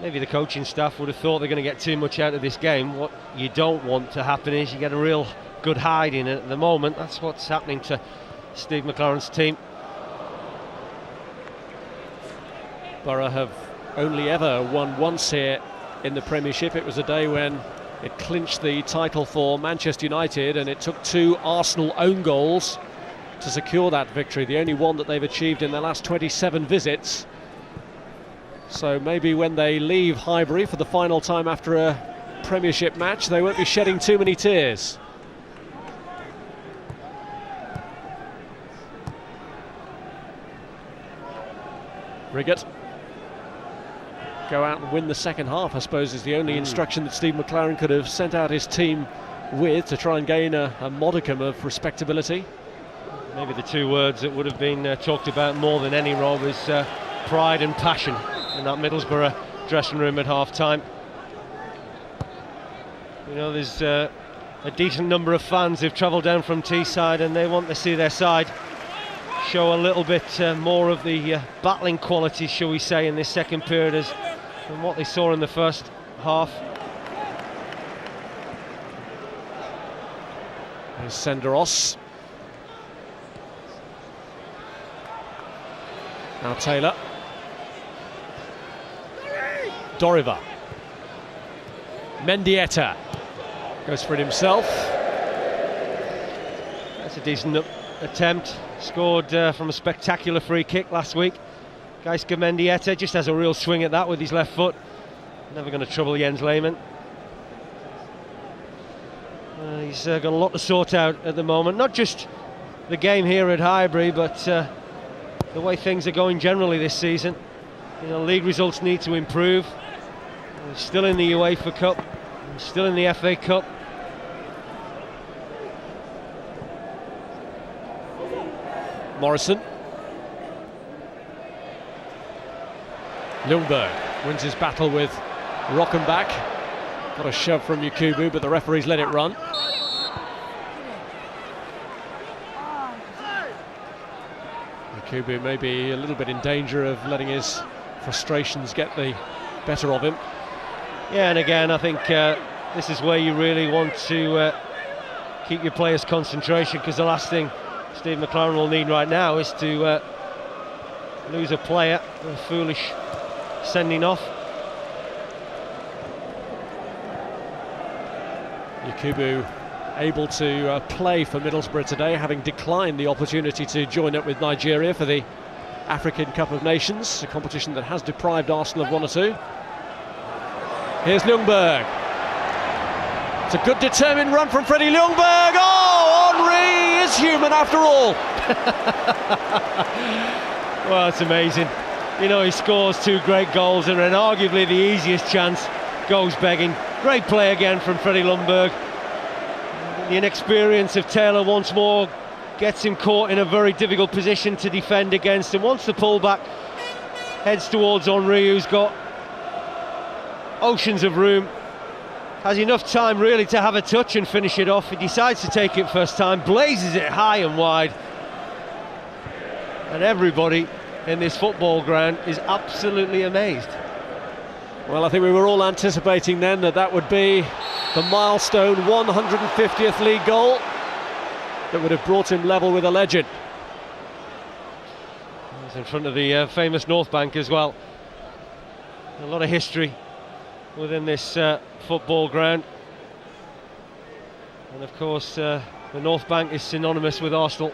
maybe the coaching staff would have thought they're going to get too much out of this game. What you don't want to happen is you get a real good hiding, and at the moment that's what's happening to Steve McLaren's team. Borough have only ever won once here in the Premiership. It was a day when it clinched the title for Manchester United, and it took 2 Arsenal own goals to secure that victory, the only one that they've achieved in their last 27 visits. So maybe when they leave Highbury for the final time after a Premiership match, they won't be shedding too many tears. Riggott. Go out and win the second half, I suppose, is the only instruction that Steve McLaren could have sent out his team with to try and gain a modicum of respectability. Maybe the 2 words that would have been talked about more than any, Rob, is pride and passion in that Middlesbrough dressing room at half-time. You know, there's a decent number of fans who've travelled down from Teesside, and they want to see their side show a little bit more of the battling quality, shall we say, in this second period than what they saw in the first half. Here's Senderos. Now Taylor. Doriva. Mendieta goes for it himself. That's a decent attempt. Scored from a spectacular free kick last week. Geisker Mendieta just has a real swing at that with his left foot. Never going to trouble Jens Lehmann. He's got a lot to sort out at the moment. Not just the game here at Highbury, but the way things are going generally this season. You know, league results need to improve. We're still in the UEFA Cup, we're still in the FA Cup. Morrison. Ljungberg wins his battle with Rockenbach. Got a shove from Yakubu, but the referees let it run. Yakubu may be a little bit in danger of letting his frustrations get the better of him. Yeah, and again, I think this is where you really want to keep your players' concentration, because the last thing Steve McLaren will need right now is to lose a player, a foolish sending off. Yakubu able to play for Middlesbrough today, having declined the opportunity to join up with Nigeria for the African Cup of Nations, a competition that has deprived Arsenal of 1 or 2. Here's Ljungberg. It's a good determined run from Freddie Ljungberg. Oh, Henry is human after all. Well, it's amazing. You know, he scores 2 great goals, and then arguably the easiest chance goes begging. Great play again from Freddie Ljungberg. The inexperience of Taylor once more gets him caught in a very difficult position to defend against, and once the pullback heads towards Henry, who's got oceans of room, has enough time really to have a touch and finish it off. He decides to take it first time, blazes it high and wide, and everybody in this football ground is absolutely amazed. Well, I think we were all anticipating then that would be the milestone 150th league goal that would have brought him level with a legend. He's in front of the famous North Bank as well. A lot of history within this football ground, and of course the North Bank is synonymous with Arsenal.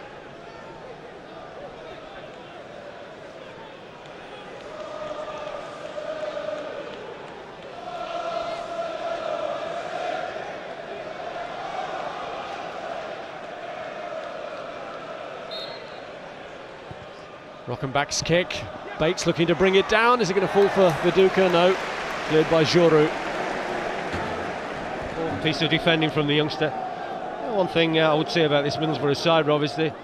Rockenbach's kick. Bates looking to bring it down. Is it going to fall for Viduka? No. Cleared by Joru. Piece of defending from the youngster. One thing I would say about this Middlesbrough side, Rob, is they're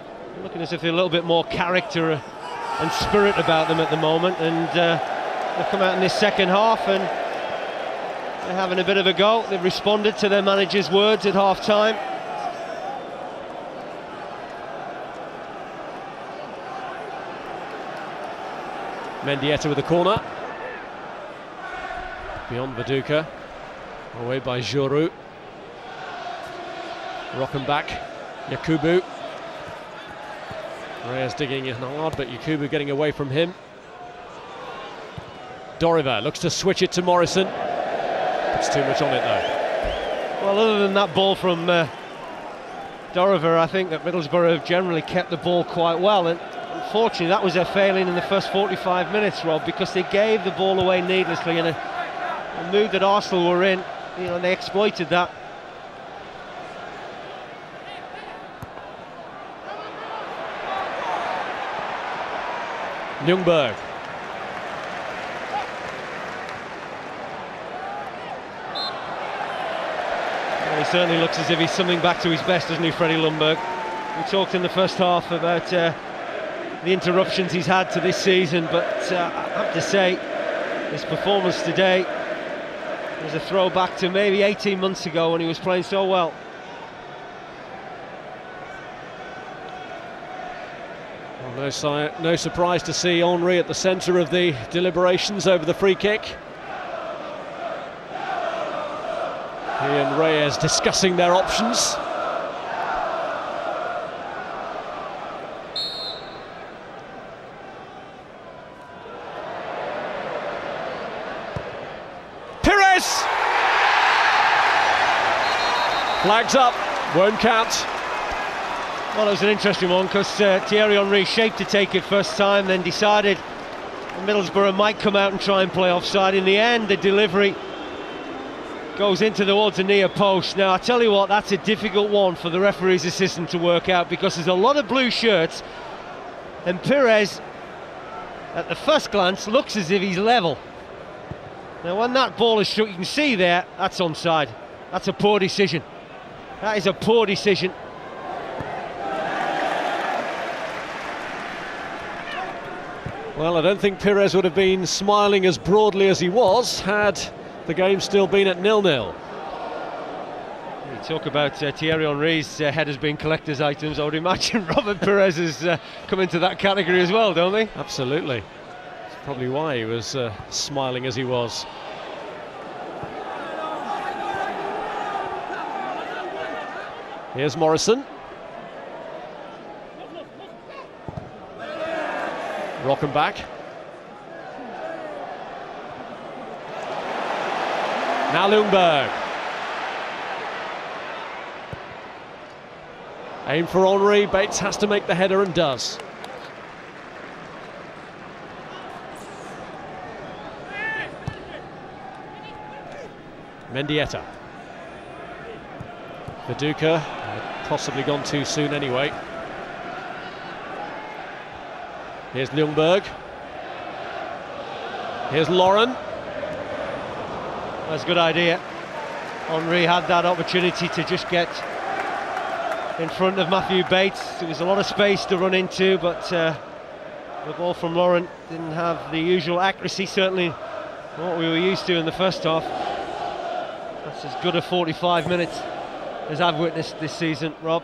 looking as if they're a little bit more character and spirit about them at the moment, and they've come out in this second half and they're having a bit of a go. They've responded to their manager's words at half-time. Mendieta with the corner. Beyond Viduka. Away by Joru. Rockenbach. Yakubu. Reyes digging in hard, but Yakubu getting away from him. Doriva looks to switch it to Morrison. Puts too much on it though. Well, other than that ball from Doriva, I think that Middlesbrough have generally kept the ball quite well, and unfortunately that was their failing in the first 45 minutes, Rob, because they gave the ball away needlessly in a mood that Arsenal were in. You know, they exploited that. Ljungberg. Well, he certainly looks as if he's something back to his best, doesn't he, Freddie Ljungberg? We talked in the first half about the interruptions he's had to this season, but I have to say, his performance today was a throwback to maybe 18 months ago when he was playing so well. Well, no surprise to see Henry at the centre of the deliberations over the free kick. He and Reyes discussing their options. Flags up, won't count. Well, it was an interesting one because Thierry Henry shaped to take it first time, then decided Middlesbrough might come out and try and play offside. In the end, the delivery goes into towards the near post. Now, I tell you what, that's a difficult one for the referee's assistant to work out, because there's a lot of blue shirts, and Pires, at the first glance, looks as if he's level. Now, when that ball is struck, you can see there, that's onside. That's a poor decision. That is a poor decision. Well, I don't think Pires would have been smiling as broadly as he was had the game still been at 0-0. You talk about Thierry Henry's headers being collector's items. I would imagine Robert Pires has come into that category as well, don't they? Absolutely. That's probably why he was smiling as he was. Here's Morrison. Rockenbach. Now Ljungberg. Aim for Henry. Bates has to make the header and does. Mendieta. Viduka, possibly gone too soon anyway. Here's Ljungberg. Here's Lauren. That's a good idea. Henry had that opportunity to just get in front of Matthew Bates. There was a lot of space to run into, but the ball from Lauren didn't have the usual accuracy, certainly what we were used to in the first half. That's as good a 45 minutes as I've witnessed this season, Rob.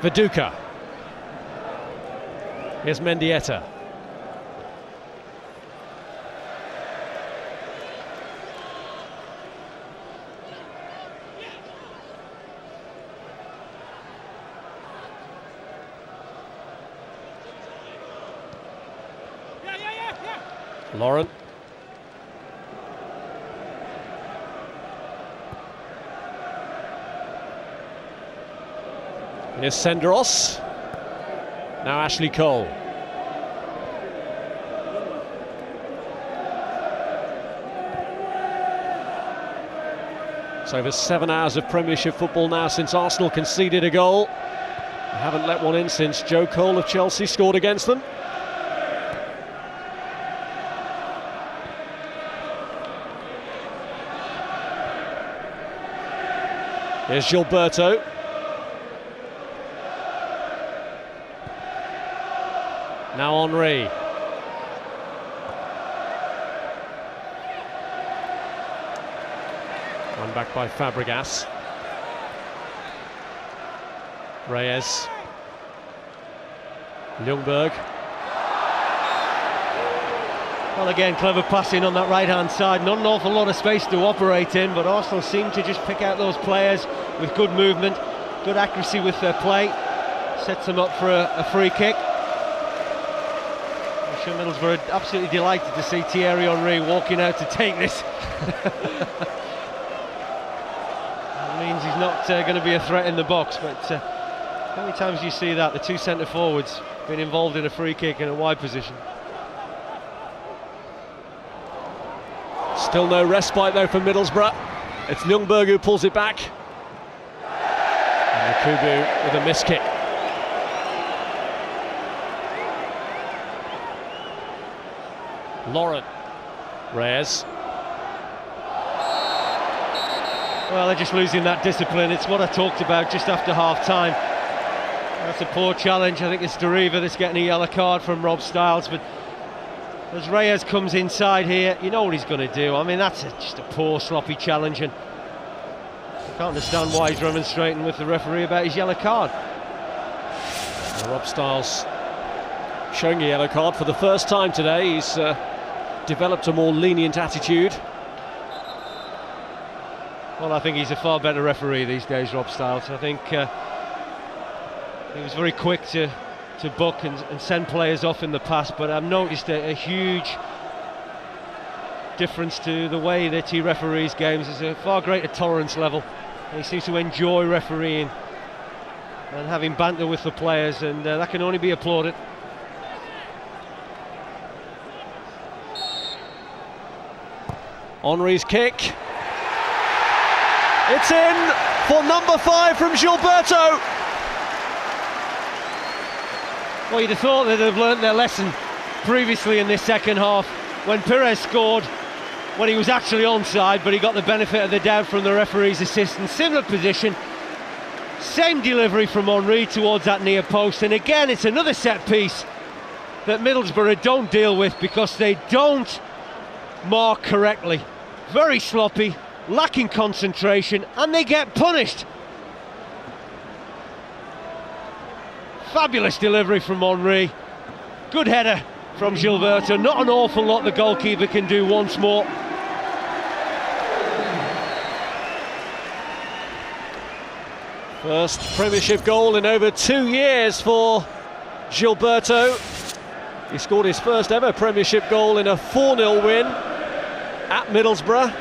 Viduka. Here's Mendieta. Lauren. Here's Senderos. Now Ashley Cole. It's over 7 hours of Premiership football now since Arsenal conceded a goal. They haven't let one in since Joe Cole of Chelsea scored against them. Here's Gilberto. Now Henry. One back by Fabregas. Reyes. Ljungberg. Well, again, clever passing on that right-hand side. Not an awful lot of space to operate in, but Arsenal seem to just pick out those players with good movement, good accuracy with their play. Sets them up for a free kick. I'm sure Middlesbrough are absolutely delighted to see Thierry Henry walking out to take this. That means he's not going to be a threat in the box, but how many times do you see that? The two centre forwards being involved in a free kick in a wide position. Still no respite though for Middlesbrough. It's Ljungberg who pulls it back. And Kubu with a miss kick. Lauren. Reyes. Well, they're just losing that discipline. It's what I talked about just after half-time. That's a poor challenge. I think it's Deriva that's getting a yellow card from Rob Styles, but as Reyes comes inside here, you know what he's going to do. I mean, that's just a poor, sloppy challenge, and I can't understand why he's remonstrating with the referee about his yellow card. Rob Styles showing a yellow card for the first time today. He's developed a more lenient attitude. Well, I think he's a far better referee these days, Rob Styles. I think he was very quick to book and send players off in the past, but I've noticed a huge difference to the way that he referees games. There's a far greater tolerance level, and he seems to enjoy refereeing and having banter with the players, and that can only be applauded. Henry's kick. It's in for number 5 from Gilberto. Well, you'd have thought they'd have learnt their lesson previously in this second half when Pires scored when he was actually onside, but he got the benefit of the doubt from the referee's assistant. Similar position, same delivery from Henry towards that near post, and again it's another set piece that Middlesbrough don't deal with because they don't mark correctly. Very sloppy, lacking concentration, and they get punished. Fabulous delivery from Henry. Good header from Gilberto. Not an awful lot the goalkeeper can do once more. First Premiership goal in over 2 years for Gilberto. He scored his first ever Premiership goal in a 4-0 win at Middlesbrough.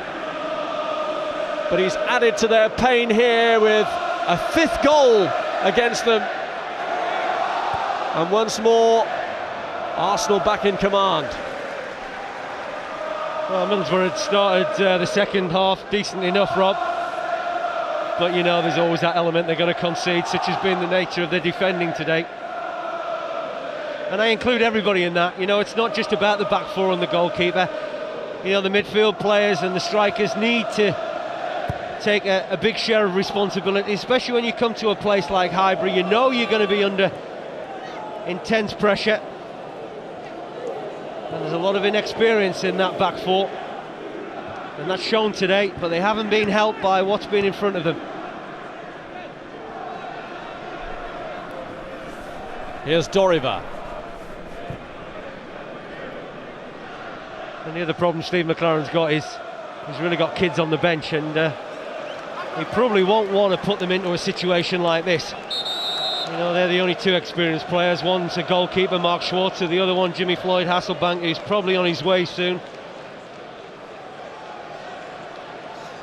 But he's added to their pain here with a 5th goal against them. And once more, Arsenal back in command. Well, Middlesbrough had started the second half decent enough, Rob. But you know, there's always that element they're going to concede, such has been the nature of their defending today. And I include everybody in that. You know, it's not just about the back four and the goalkeeper. You know, the midfield players and the strikers need to take a big share of responsibility, especially when you come to a place like Highbury. You know you're going to be under intense pressure, and there's a lot of inexperience in that back four, and that's shown today, but they haven't been helped by what's been in front of them. Here's Doriva. And the other problem Steve McLaren's got is he's really got kids on the bench, and he probably won't want to put them into a situation like this. You know, they're the only 2 experienced players. One's a goalkeeper, Mark Schwarzer, the other one, Jimmy Floyd Hasselbank, who's probably on his way soon.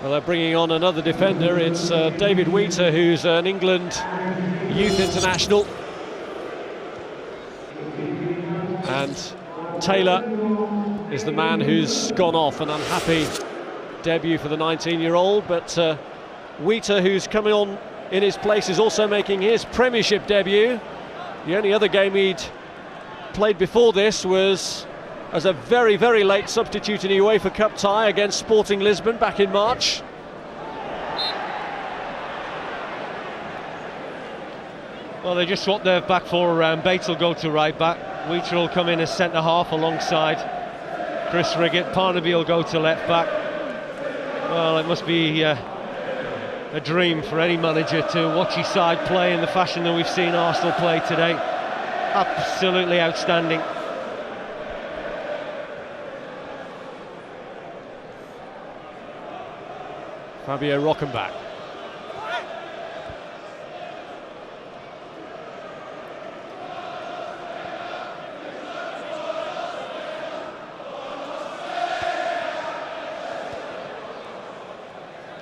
Well, they're bringing on another defender. It's David Wheater, who's an England youth international. And Taylor is the man who's gone off. An unhappy debut for the 19-year-old, but Wheater, who's coming on in his place, is also making his Premiership debut. The only other game he'd played before this was as a very, very late substitute in the UEFA Cup tie against Sporting Lisbon back in March. Well, they just swapped their back four around. Bates will go to right back. Wheater will come in as centre half alongside Chris Riggett. Parnaby will go to left back. Well, it must be a dream for any manager to watch his side play in the fashion that we've seen Arsenal play today. Absolutely outstanding. Fabio Rockenbach.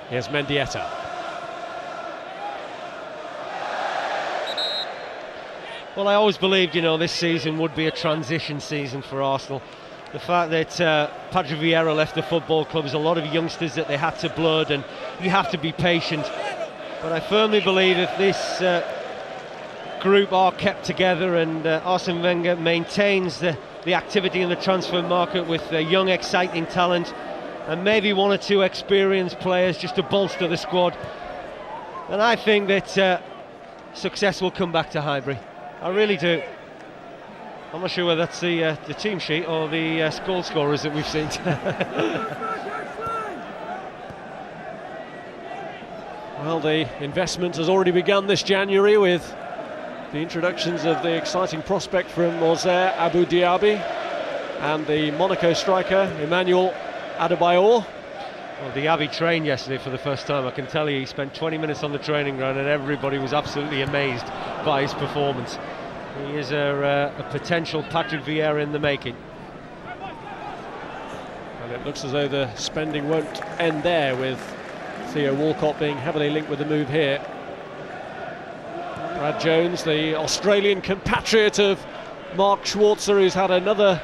Here's Mendieta. Well, I always believed, this season would be a transition season for Arsenal. The fact that Patrick Vieira left the football club, there's a lot of youngsters that they had to blood, and you have to be patient. But I firmly believe if this group are kept together and Arsene Wenger maintains the activity in the transfer market with young, exciting talent, and maybe one or two experienced players just to bolster the squad, then I think that success will come back to Highbury. I really do. I'm not sure whether that's the team sheet or the goal scorers that we've seen. Well, the investment has already begun this January with the introductions of the exciting prospect from Auxerre, Abu Diaby, and the Monaco striker, Emmanuel Adebayor. Well, Diaby trained yesterday for the first time. I can tell you he spent 20 minutes on the training ground and everybody was absolutely amazed by his performance. He is a potential Patrick Vieira in the making. And it looks as though the spending won't end there, with Theo Walcott being heavily linked with the move here. Brad Jones, the Australian compatriot of Mark Schwarzer, who's had another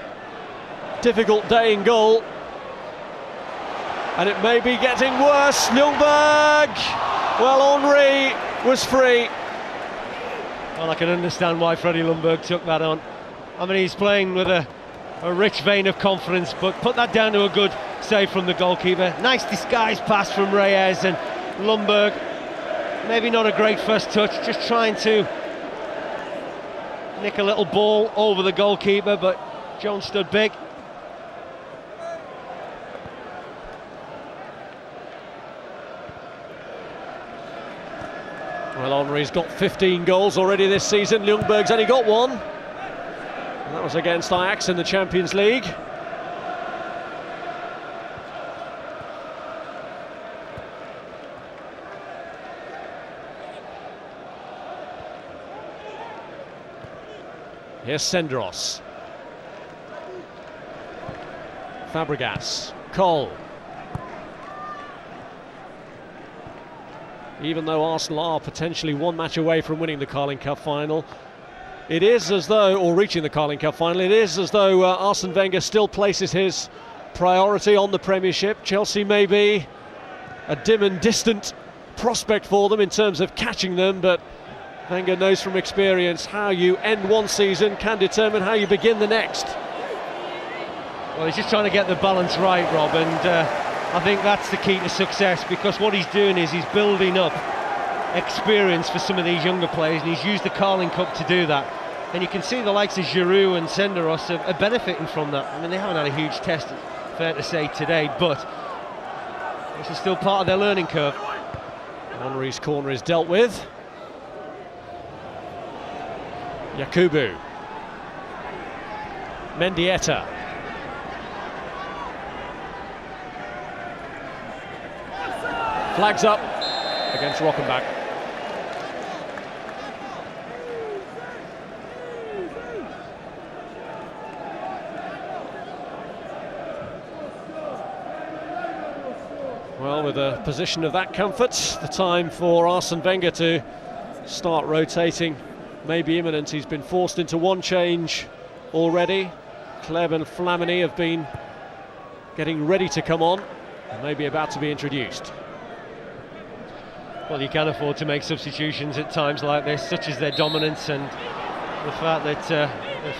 difficult day in goal. And it may be getting worse. Ljungberg! Well, Henry was free. Well, I can understand why Freddie Ljungberg took that on. I mean, he's playing with a rich vein of confidence, but put that down to a good save from the goalkeeper. Nice disguised pass from Reyes, and Ljungberg, maybe not a great first touch, just trying to nick a little ball over the goalkeeper, but Jones stood big. Well, Henry's got 15 goals already this season. Ljungberg's only got one. And that was against Ajax in the Champions League. Here's Senderos. Fabregas. Cole. Even though Arsenal are potentially one match away from winning the Carling Cup final, it is as though, or reaching the Carling Cup final, it is as though Arsene Wenger still places his priority on the Premiership. Chelsea may be a dim and distant prospect for them in terms of catching them, but Wenger knows from experience how you end one season can determine how you begin the next. Well, he's just trying to get the balance right, Rob, and I think that's the key to success, because what he's doing is he's building up experience for some of these younger players, and he's used the Carling Cup to do that. And you can see the likes of Giroud and Senderos are benefiting from that. I mean, they haven't had a huge test, fair to say, today, but this is still part of their learning curve. Henry's corner is dealt with. Yakubu. Mendieta. Flags up against Rockenbach. Well, with a position of that comfort, the time for Arsene Wenger to start rotating may be imminent. He's been forced into one change already. Kleb and Flamini have been getting ready to come on and maybe about to be introduced. Well, you can afford to make substitutions at times like this, such as their dominance and the fact that they're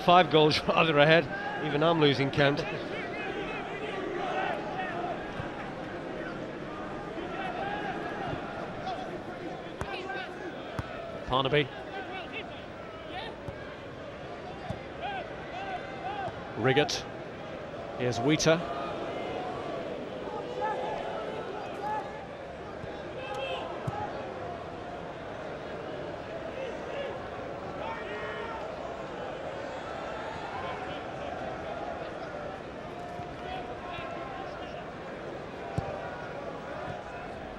5 goals rather ahead. Even I'm losing count. Parnaby. Riggott. Here's Wheater.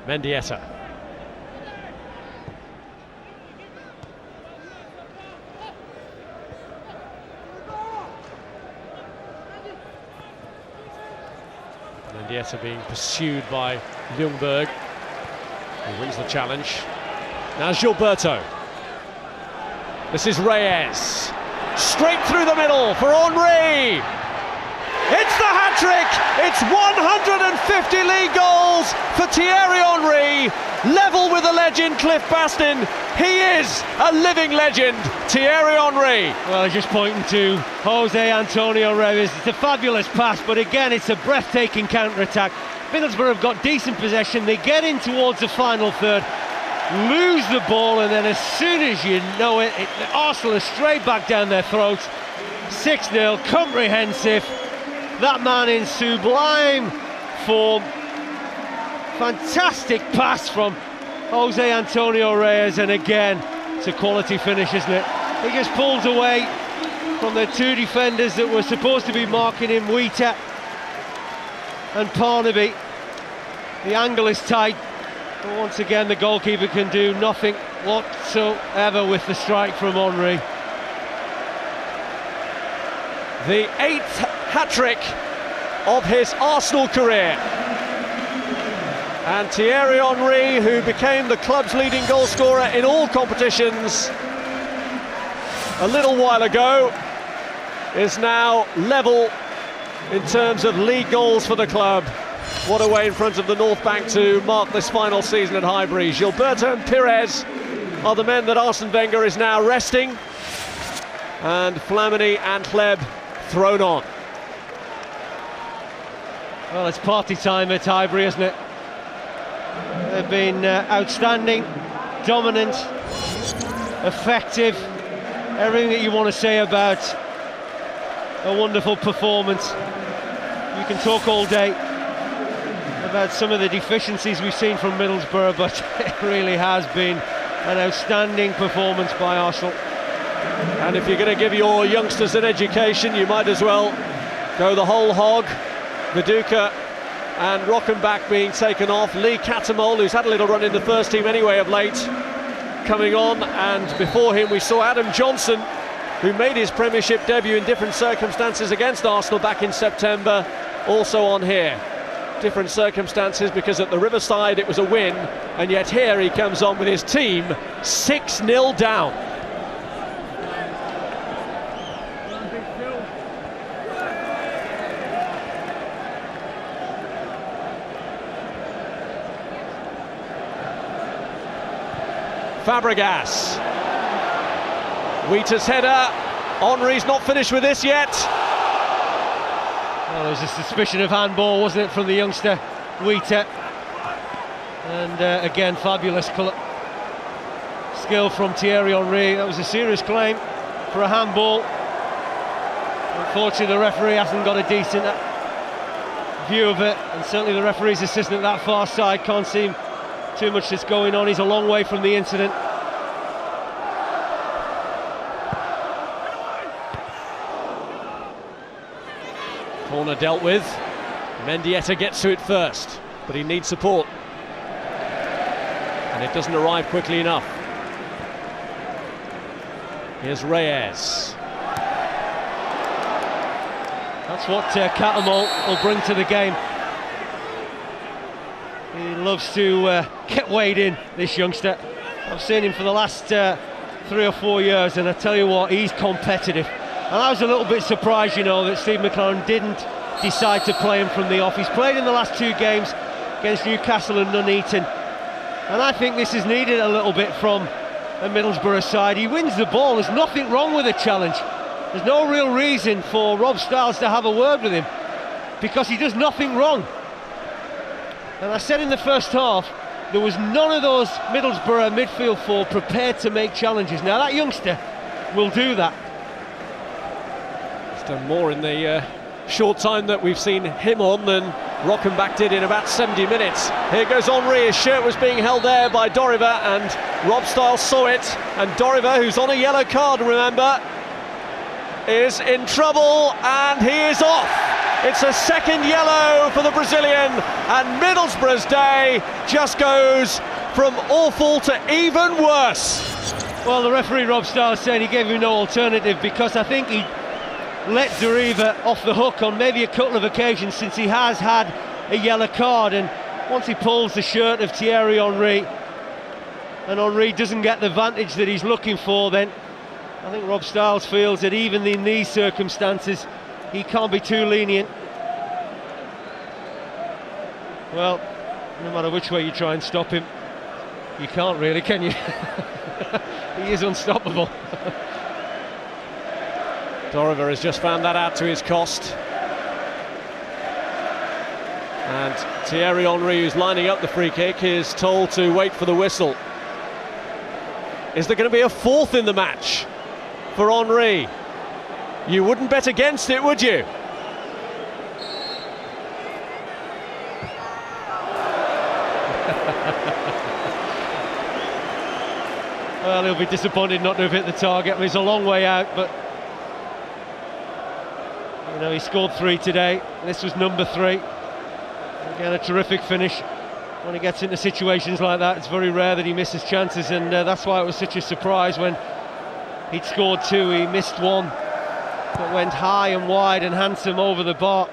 Mendieta. Mendieta being pursued by Ljungberg, who wins the challenge. Now Gilberto. This is Reyes. Straight through the middle for Henry. It's the hat-trick! It's 150 league goals for Thierry Henry, level with the legend Cliff Bastin. He is a living legend, Thierry Henry. Well, just pointing to Jose Antonio Reyes. It's a fabulous pass, but again, it's a breathtaking counter-attack. Middlesbrough have got decent possession. They get in towards the final third, lose the ball, and then as soon as you know it, Arsenal is straight back down their throats. 6-0, comprehensive. That man in sublime form. Fantastic pass from Jose Antonio Reyes, and again, it's a quality finish, isn't it? He just pulls away from the 2 defenders that were supposed to be marking him, Wheater and Parnaby. The angle is tight, but once again the goalkeeper can do nothing whatsoever with the strike from Henry. The 8th hat-trick of his Arsenal career. And Thierry Henry, who became the club's leading goal scorer in all competitions a little while ago, is now level in terms of league goals for the club. What a way in front of the North Bank to mark this final season at Highbury. Gilberto and Pires are the men that Arsene Wenger is now resting, and Flamini and Hleb thrown on. Well, it's party time at Highbury, isn't it? They've been outstanding, dominant, effective, everything that you want to say about a wonderful performance. You can talk all day about some of the deficiencies we've seen from Middlesbrough, but it really has been an outstanding performance by Arsenal. And if you're going to give your youngsters an education, you might as well go the whole hog. Viduka and Rockenbach being taken off. Lee Catamol, who's had a little run in the first team anyway of late, coming on, and before him we saw Adam Johnson, who made his Premiership debut in different circumstances against Arsenal back in September, also on here. Different circumstances, because at the Riverside it was a win, and yet here he comes on with his team 6-0 down. Fabregas. Wheater's header. Henry's not finished with this yet. Well, there was a suspicion of handball, wasn't it, from the youngster Wheater? And again, fabulous skill from Thierry Henry. That was a serious claim for a handball. Unfortunately, the referee hasn't got a decent view of it, and certainly the referee's assistant at that far side can't see too much that's going on. He's a long way from the incident. Corner dealt with. Mendieta gets to it first, but he needs support, and it doesn't arrive quickly enough. Here's Reyes. That's what Catamol will bring to the game. He loves to get weighed in, this youngster. I've seen him for the last 3 or 4 years, and I tell you what, he's competitive. And I was a little bit surprised, you know, that Steve McLaren didn't decide to play him from the off. He's played in the last 2 games against Newcastle and Nuneaton. And I think this is needed a little bit from the Middlesbrough side. He wins the ball, there's nothing wrong with the challenge. There's no real reason for Rob Stiles to have a word with him, because he does nothing wrong. And I said in the first half, there was none of those Middlesbrough midfield four prepared to make challenges. Now that youngster will do that. He's done more in the short time that we've seen him on than Rockenbach did in about 70 minutes. Here goes Henry, his shirt was being held there by Doriva, and Rob Stiles saw it, and Doriva, who's on a yellow card, remember, is in trouble, and he is off. It's a second yellow for the Brazilian, and Middlesbrough's day just goes from awful to even worse. Well, the referee Rob Stiles saying he gave him no alternative, because I think he let Doriva off the hook on maybe a couple of occasions since he has had a yellow card, and once he pulls the shirt of Thierry Henry and Henry doesn't get the vantage that he's looking for, then I think Rob Stiles feels that even in these circumstances he can't be too lenient. Well, no matter which way you try and stop him, you can't really, can you? He is unstoppable. Doriva has just found that out to his cost. And Thierry Henry, who's lining up the free kick, is told to wait for the whistle. Is there going to be a fourth in the match for Henry? You wouldn't bet against it, would you? Well, he'll be disappointed not to have hit the target. I mean, he's a long way out, but you know, he scored 3 today. This was number 3. Again, a terrific finish. When he gets into situations like that, it's very rare that he misses chances, and that's why it was such a surprise when he'd scored 2. He missed 1, but went high and wide and handsome over the bar.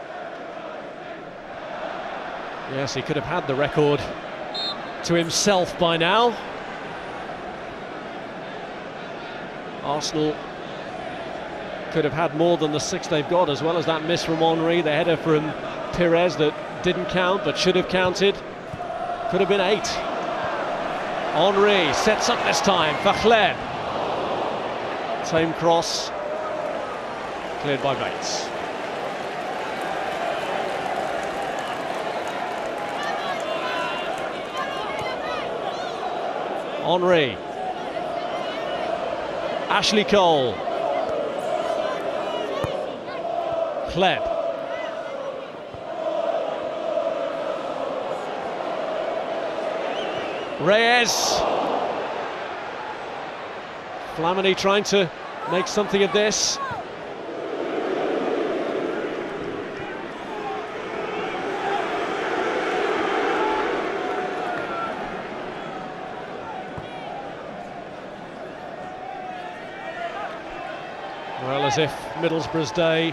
Yes, he could have had the record to himself by now. Arsenal could have had more than the 6 they've got, as well as that miss from Henry, the header from Pires that didn't count but should have counted. Could have been 8. Henry sets up this time for Kleb. Same cross, cleared by Bates. Henry. Ashley Cole. Kleb. Reyes. Flamini trying to make something of this. Well, as if Middlesbrough's day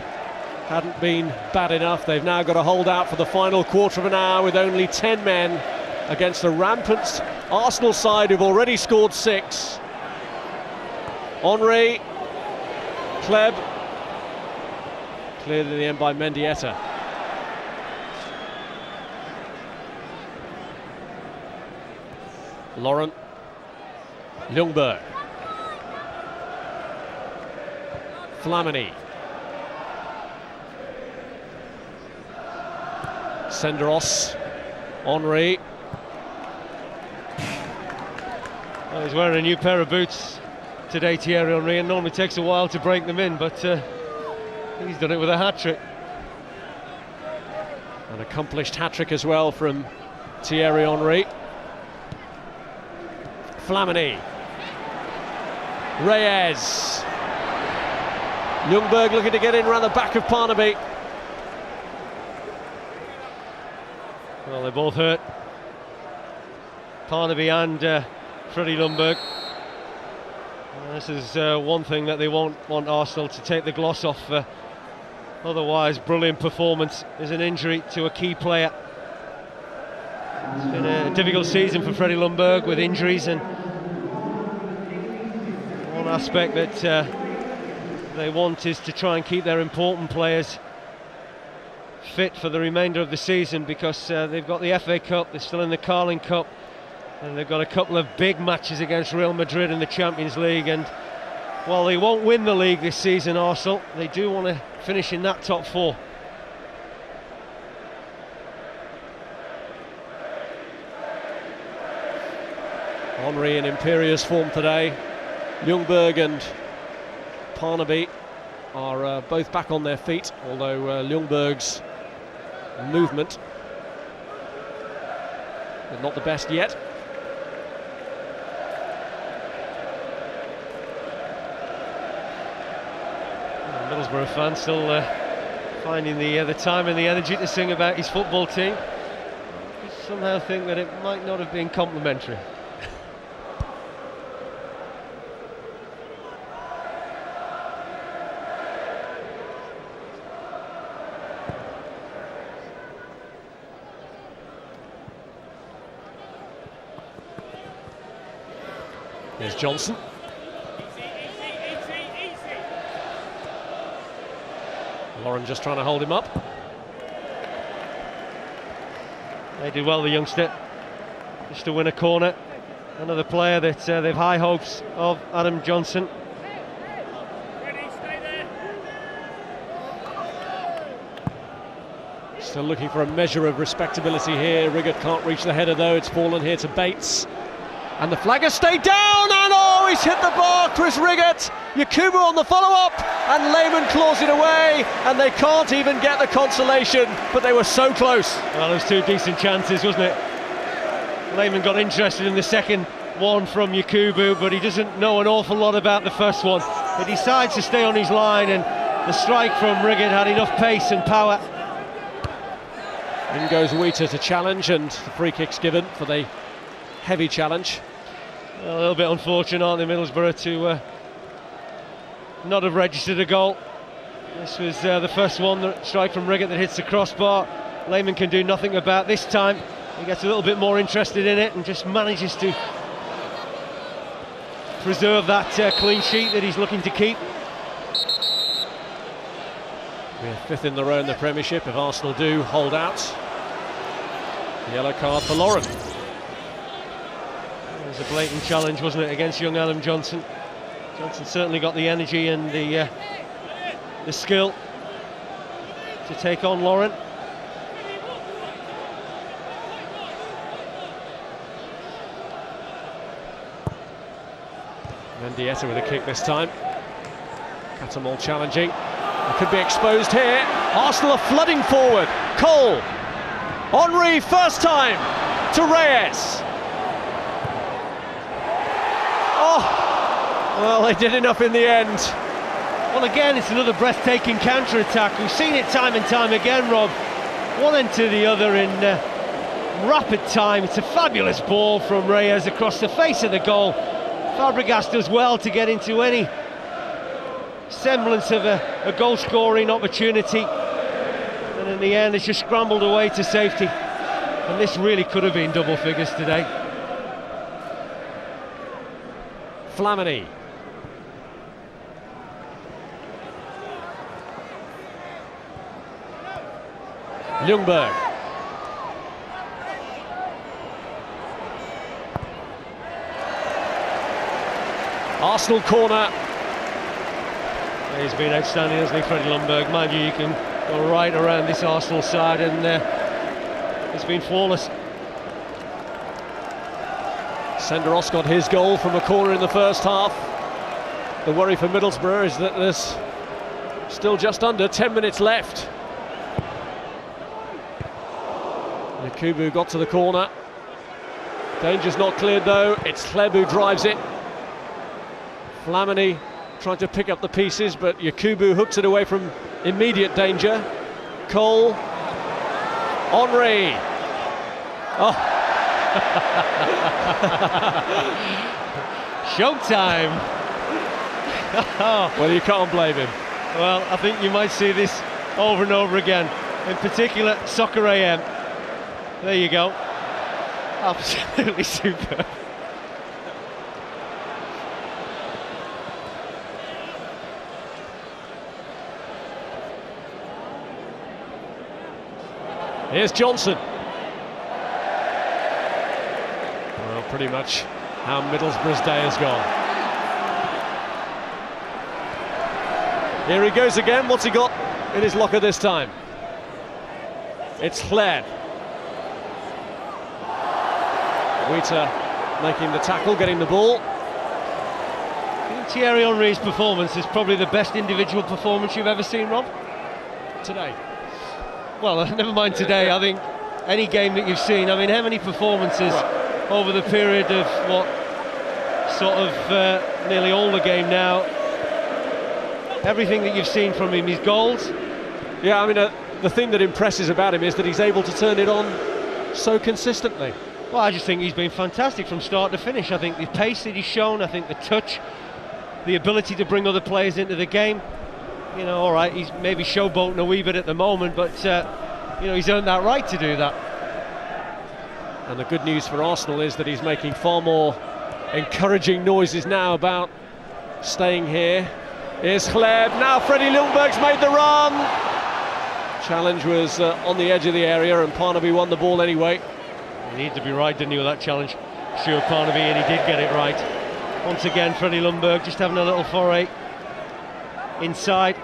hadn't been bad enough, they've now got to hold out for the final quarter of an hour with only 10 men against a rampant Arsenal side who've already scored 6. Henry, Kleb, cleared in the end by Mendieta. Laurent, Ljungberg, Flamini, Senderos, Henry. Well, he's wearing a new pair of boots today, Thierry Henry, and normally takes a while to break them in, but he's done it with a hat-trick. An accomplished hat-trick as well from Thierry Henry. Flamini, Reyes, Ljungberg looking to get in around the back of Parnaby. Well, they're both hurt, Parnaby and Freddie Ljungberg. This is one thing that they won't want Arsenal to take the gloss off. Otherwise, brilliant performance is an injury to a key player. It's been a difficult season for Freddie Ljungberg with injuries, and one aspect that they want is to try and keep their important players fit for the remainder of the season, because they've got the FA Cup, they're still in the Carling Cup, And they've got a couple of big matches against Real Madrid in the Champions League, and while they won't win the league this season, Arsenal, they do want to finish in that top four. Henry in imperious form today. Ljungberg and Parnaby are both back on their feet, although Ljungberg's movement is not the best yet. Middlesbrough fans still finding the time and the energy to sing about his football team. I somehow think that it might not have been complimentary. Here's Johnson. Lauren just trying to hold him up. They did well, the youngster, just to win a corner. Another player that they've high hopes of, Adam Johnson. Still looking for a measure of respectability here. Riggott can't reach the header though. It's fallen here to Bates. And the flag has stayed down, and oh, he's hit the bar, Chris Riggott. Yakubu on the follow-up, and Lehmann claws it away, and they can't even get the consolation, but they were so close. Well, those two decent chances, wasn't it? Lehmann got interested in the second one from Yakubu, but he doesn't know an awful lot about the first one. He decides to stay on his line, and the strike from Riggott had enough pace and power. In goes Wheater to challenge, and the free kick's given for the heavy challenge. Well, a little bit unfortunate, aren't they, Middlesbrough, to not have registered a goal. This was the first one, the strike from Riggott that hits the crossbar. Lehmann can do nothing about this time. He gets a little bit more interested in it and just manages to preserve that clean sheet that he's looking to keep. We're fifth in the row in the Premiership if Arsenal do hold out. Yellow card for Lauren. It was a blatant challenge, wasn't it, against young Adam Johnson. Johnson certainly got the energy and the skill to take on Lauren. Mendieta with a kick this time. Catamol challenging. It could be exposed here. Arsenal are flooding forward. Cole. Henry first time to Reyes. Oh, well, they did enough in the end. Well, again, it's another breathtaking counter-attack. We've seen it time and time again, Rob. One end to the other in rapid time. It's a fabulous ball from Reyes across the face of the goal. Fabregas does well to get into any semblance of a goal-scoring opportunity. And in the end, it's just scrambled away to safety. And this really could have been double figures today. Flamini. Ljungberg. Arsenal corner. He's been outstanding, hasn't he, Freddie Ljungberg? Mind you, you can go right around this Arsenal side and it's been flawless. Senderos got his goal from a corner in the first half. The worry for Middlesbrough is that there's still just under 10 minutes left. Yakubu got to the corner. Danger's not cleared though. It's Hleb who drives it. Flamini trying to pick up the pieces, but Yakubu hooks it away from immediate danger. Cole. Henry. Oh. Showtime. Well, you can't blame him. Well, I think you might see this over and over again. In particular, Soccer AM. There you go. Absolutely superb. Here's Johnson. Well, pretty much how Middlesbrough's day has gone. Here he goes again. What's he got in his locker this time? It's Hleb. Wheater making the tackle, getting the ball. I think Thierry Henry's performance is probably the best individual performance you've ever seen, Rob? Today. Well, never mind today. I think any game that you've seen, I mean, how many performances over the period of what, sort of nearly all the game now, everything that you've seen from him, his goals? Yeah, I mean, the thing that impresses about him is that he's able to turn it on so consistently. Well, I just think he's been fantastic from start to finish. I think the pace that he's shown, I think the touch, the ability to bring other players into the game. You know, all right, he's maybe showboating a wee bit at the moment, but you know, he's earned that right to do that. And the good news for Arsenal is that he's making far more encouraging noises now about staying here. Here's Hleb, now Freddie Ljungberg's made the run. Challenge was on the edge of the area and Parnaby won the ball anyway. He needed to be right, didn't he, with that challenge? Sure, Parnaby, and he did get it right. Once again, Freddie Ljungberg just having a little foray inside,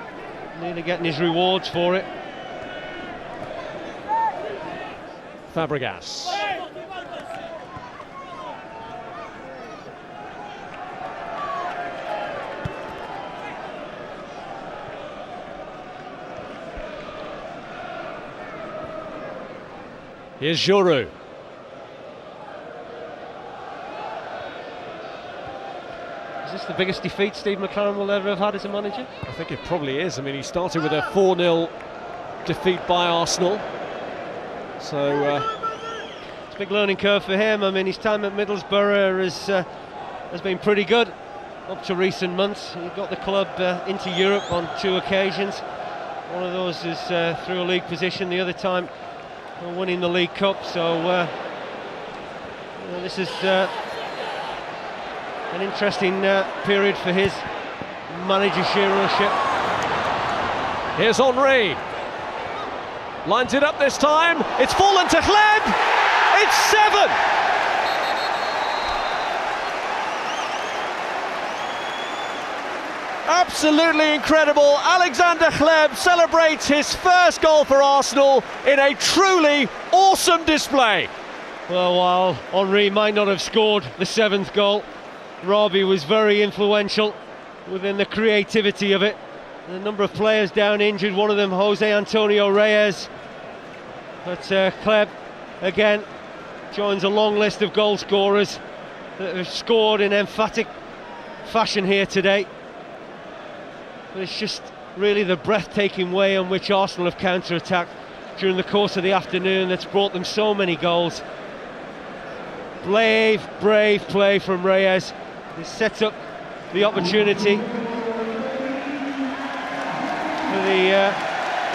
nearly getting his rewards for it. Fabregas. Here's Giroud. Is this the biggest defeat Steve McClaren will ever have had as a manager? I think it probably is. I mean, he started with a 4-0 defeat by Arsenal. So it's a big learning curve for him. I mean, his time at Middlesbrough has been pretty good up to recent months. He got the club into Europe on 2 occasions. One of those is through a league position, the other time winning the League Cup. So you know, this is an interesting period for his managership. Here's Henry. Lines it up this time. It's fallen to Hleb. It's 7. Absolutely incredible. Alexander Hleb celebrates his first goal for Arsenal in a truly awesome display. Well, while Henry might not have scored the 7th goal, Robbie was very influential within the creativity of it. A number of players down injured, one of them Jose Antonio Reyes. But Hleb, again, joins a long list of goal scorers that have scored in emphatic fashion here today. But it's just really the breathtaking way in which Arsenal have counter-attacked during the course of the afternoon that's brought them so many goals. Brave play from Reyes. He sets up the opportunity for the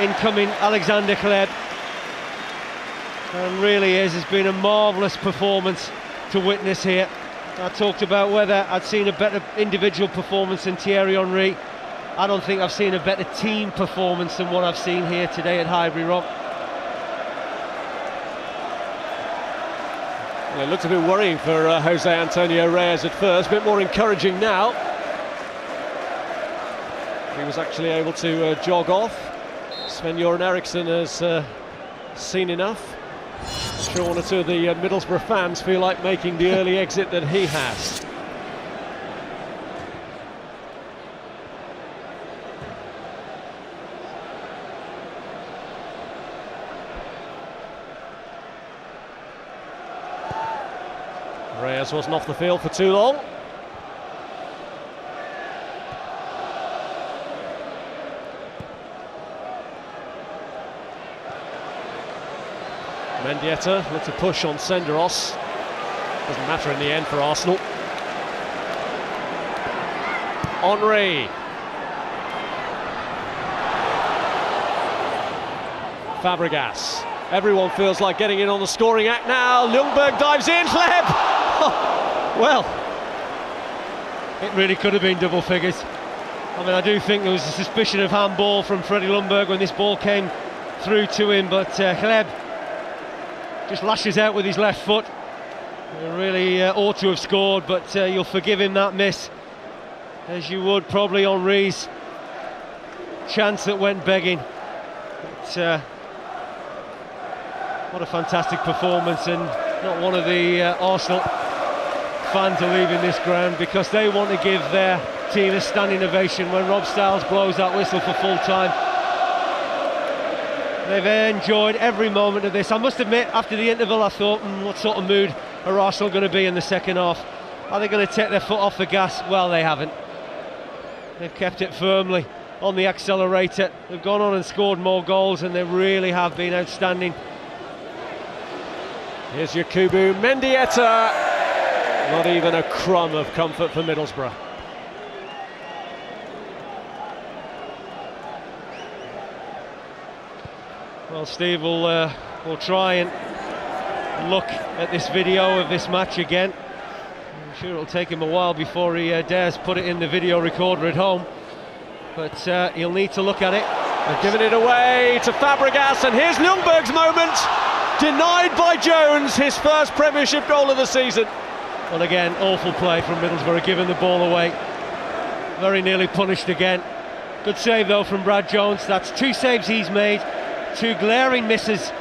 incoming Alexander Hleb. And really has been a marvellous performance to witness here. I talked about whether I'd seen a better individual performance than Thierry Henry. I don't think I've seen a better team performance than what I've seen here today at Highbury, Rob. Well, it looked a bit worrying for Jose Antonio Reyes at first, a bit more encouraging now. He was actually able to jog off. Sven-Göran Eriksson has seen enough. I'm sure one or two of the Middlesbrough fans feel like making the early exit that he has. Reyes wasn't off the field for too long. Mendieta looked to push on Senderos. Doesn't matter in the end for Arsenal. Henry. Fabregas. Everyone feels like getting in on the scoring act now. Ljungberg dives in. Hleb. Well, it really could have been double figures. I mean, I do think there was a suspicion of handball from Freddie Ljungberg when this ball came through to him, but Hleb just lashes out with his left foot He really ought to have scored, but you'll forgive him that miss, as you would probably Henry's chance that went begging. But, what a fantastic performance, and not one of the Arsenal fans are leaving this ground because they want to give their team a standing ovation when Rob Styles blows that whistle for full time. They've enjoyed every moment of this. I must admit, after the interval I thought, what sort of mood are Arsenal going to be in the second half? Are they going to take their foot off the gas? Well, they haven't. They've kept it firmly on the accelerator. They've gone on and scored more goals, and they really have been outstanding. Here's Yakubu Mendieta. Not even a crumb of comfort for Middlesbrough. Well, Steve will try and look at this video of this match again. I'm sure it'll take him a while before he dares put it in the video recorder at home, but he'll need to look at it. They've given it away to Fabregas, and here's Ljungberg's moment. Denied by Jones, his first Premiership goal of the season. Well, again, awful play from Middlesbrough, giving the ball away. Very nearly punished again. Good save though from Brad Jones. That's 2 saves he's made, 2 glaring misses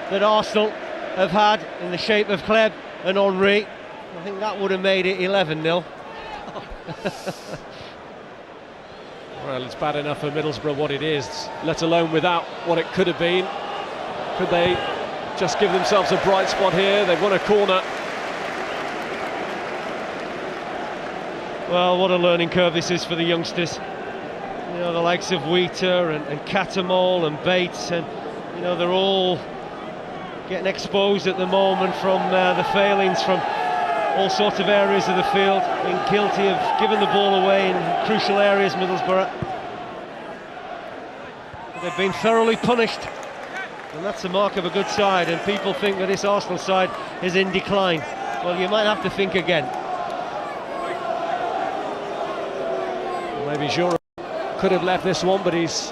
that Arsenal have had in the shape of Kleb and Henry. I think that would have made it 11-0. Well, it's bad enough for Middlesbrough what it is, let alone without what it could have been. Could they just give themselves a bright spot here? They've won a corner. Well, what a learning curve this is for the youngsters. You know, the likes of Wheater and Catamol and Bates, and you know, they're all getting exposed at the moment from the failings from all sorts of areas of the field, being guilty of giving the ball away in crucial areas, Middlesbrough. But they've been thoroughly punished, and that's the mark of a good side, and people think that this Arsenal side is in decline. Well, you might have to think again. Maybe Giroud could have left this one, but he's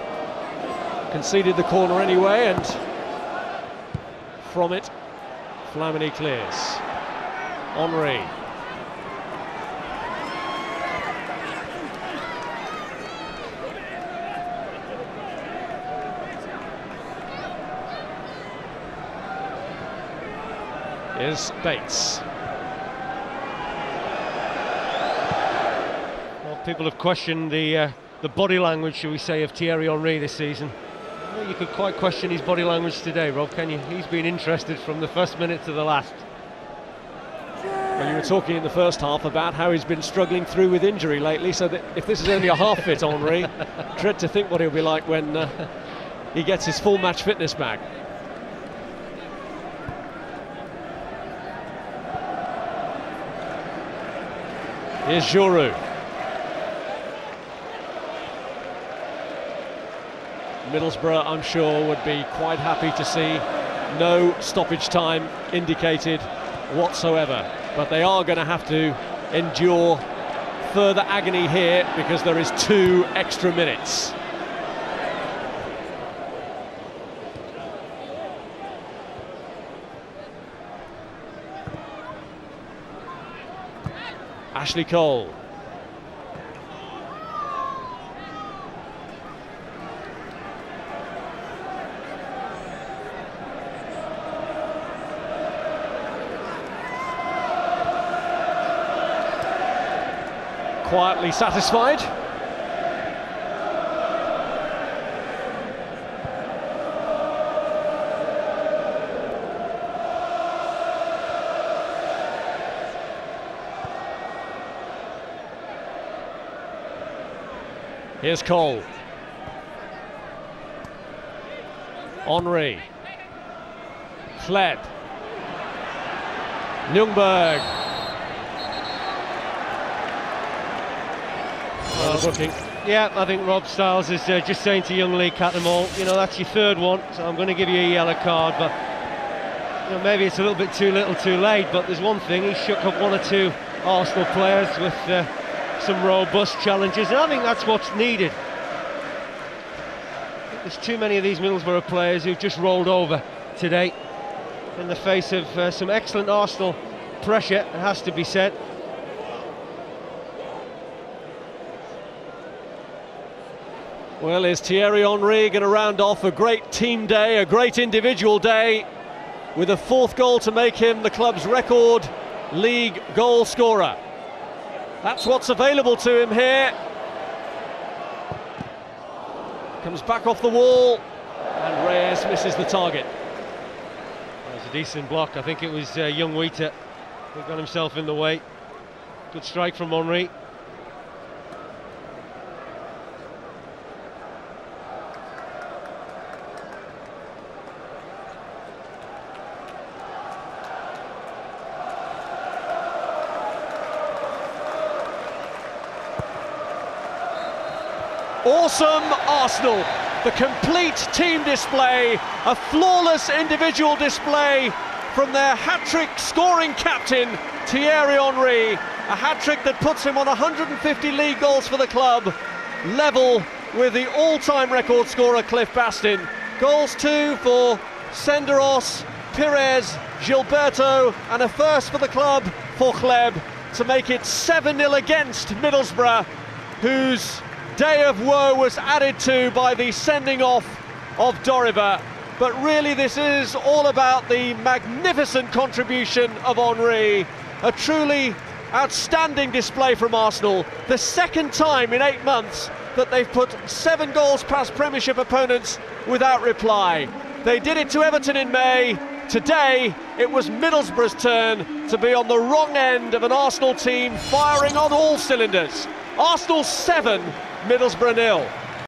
conceded the corner anyway, and from it, Flamini clears. Henry. Here's Bates. People have questioned the body language, shall we say, of Thierry Henry this season. Well, you could quite question his body language today, Rob, can you? He's been interested from the first minute to the last. Well, you were talking in the first half about how he's been struggling through with injury lately, so that if this is only a half-fit Henry, dread to think what he'll be like when he gets his full match fitness back. Here's Giroud. Middlesbrough, I'm sure, would be quite happy to see no stoppage time indicated whatsoever, but they are going to have to endure further agony here because there is 2 extra minutes. Ashley Cole. Quietly satisfied. Here's Cole. Henry. Kleb. Ljungberg. Booking. Yeah, I think Rob Styles is just saying to young Lee Catamol, you know, that's your 3rd one, so I'm going to give you a yellow card, but you know, maybe it's a little bit too little too late, but there's one thing, he shook up 1 or 2 Arsenal players with some robust challenges, and I think that's what's needed. There's too many of these Middlesbrough players who've just rolled over today in the face of some excellent Arsenal pressure, it has to be said. Well, is Thierry Henry going to round off a great team day, a great individual day, with a fourth goal to make him the club's record league goal scorer? That's what's available to him here. Comes back off the wall, and Reyes misses the target. It was a decent block. I think it was young Wheater who got himself in the way. Good strike from Henry. Awesome Arsenal, the complete team display, a flawless individual display from their hat-trick scoring captain Thierry Henry, a hat-trick that puts him on 150 league goals for the club, level with the all-time record scorer Cliff Bastin. Goals too for Senderos, Pires, Gilberto, and a first for the club for Chleb to make it 7-0 against Middlesbrough, whose day of woe was added to by the sending off of Doriva. But really this is all about the magnificent contribution of Henry, a truly outstanding display from Arsenal, the second time in 8 months that they've put 7 goals past Premiership opponents without reply. They did it to Everton in May. Today it was Middlesbrough's turn to be on the wrong end of an Arsenal team firing on all cylinders. Arsenal 7, Middlesbrough 0.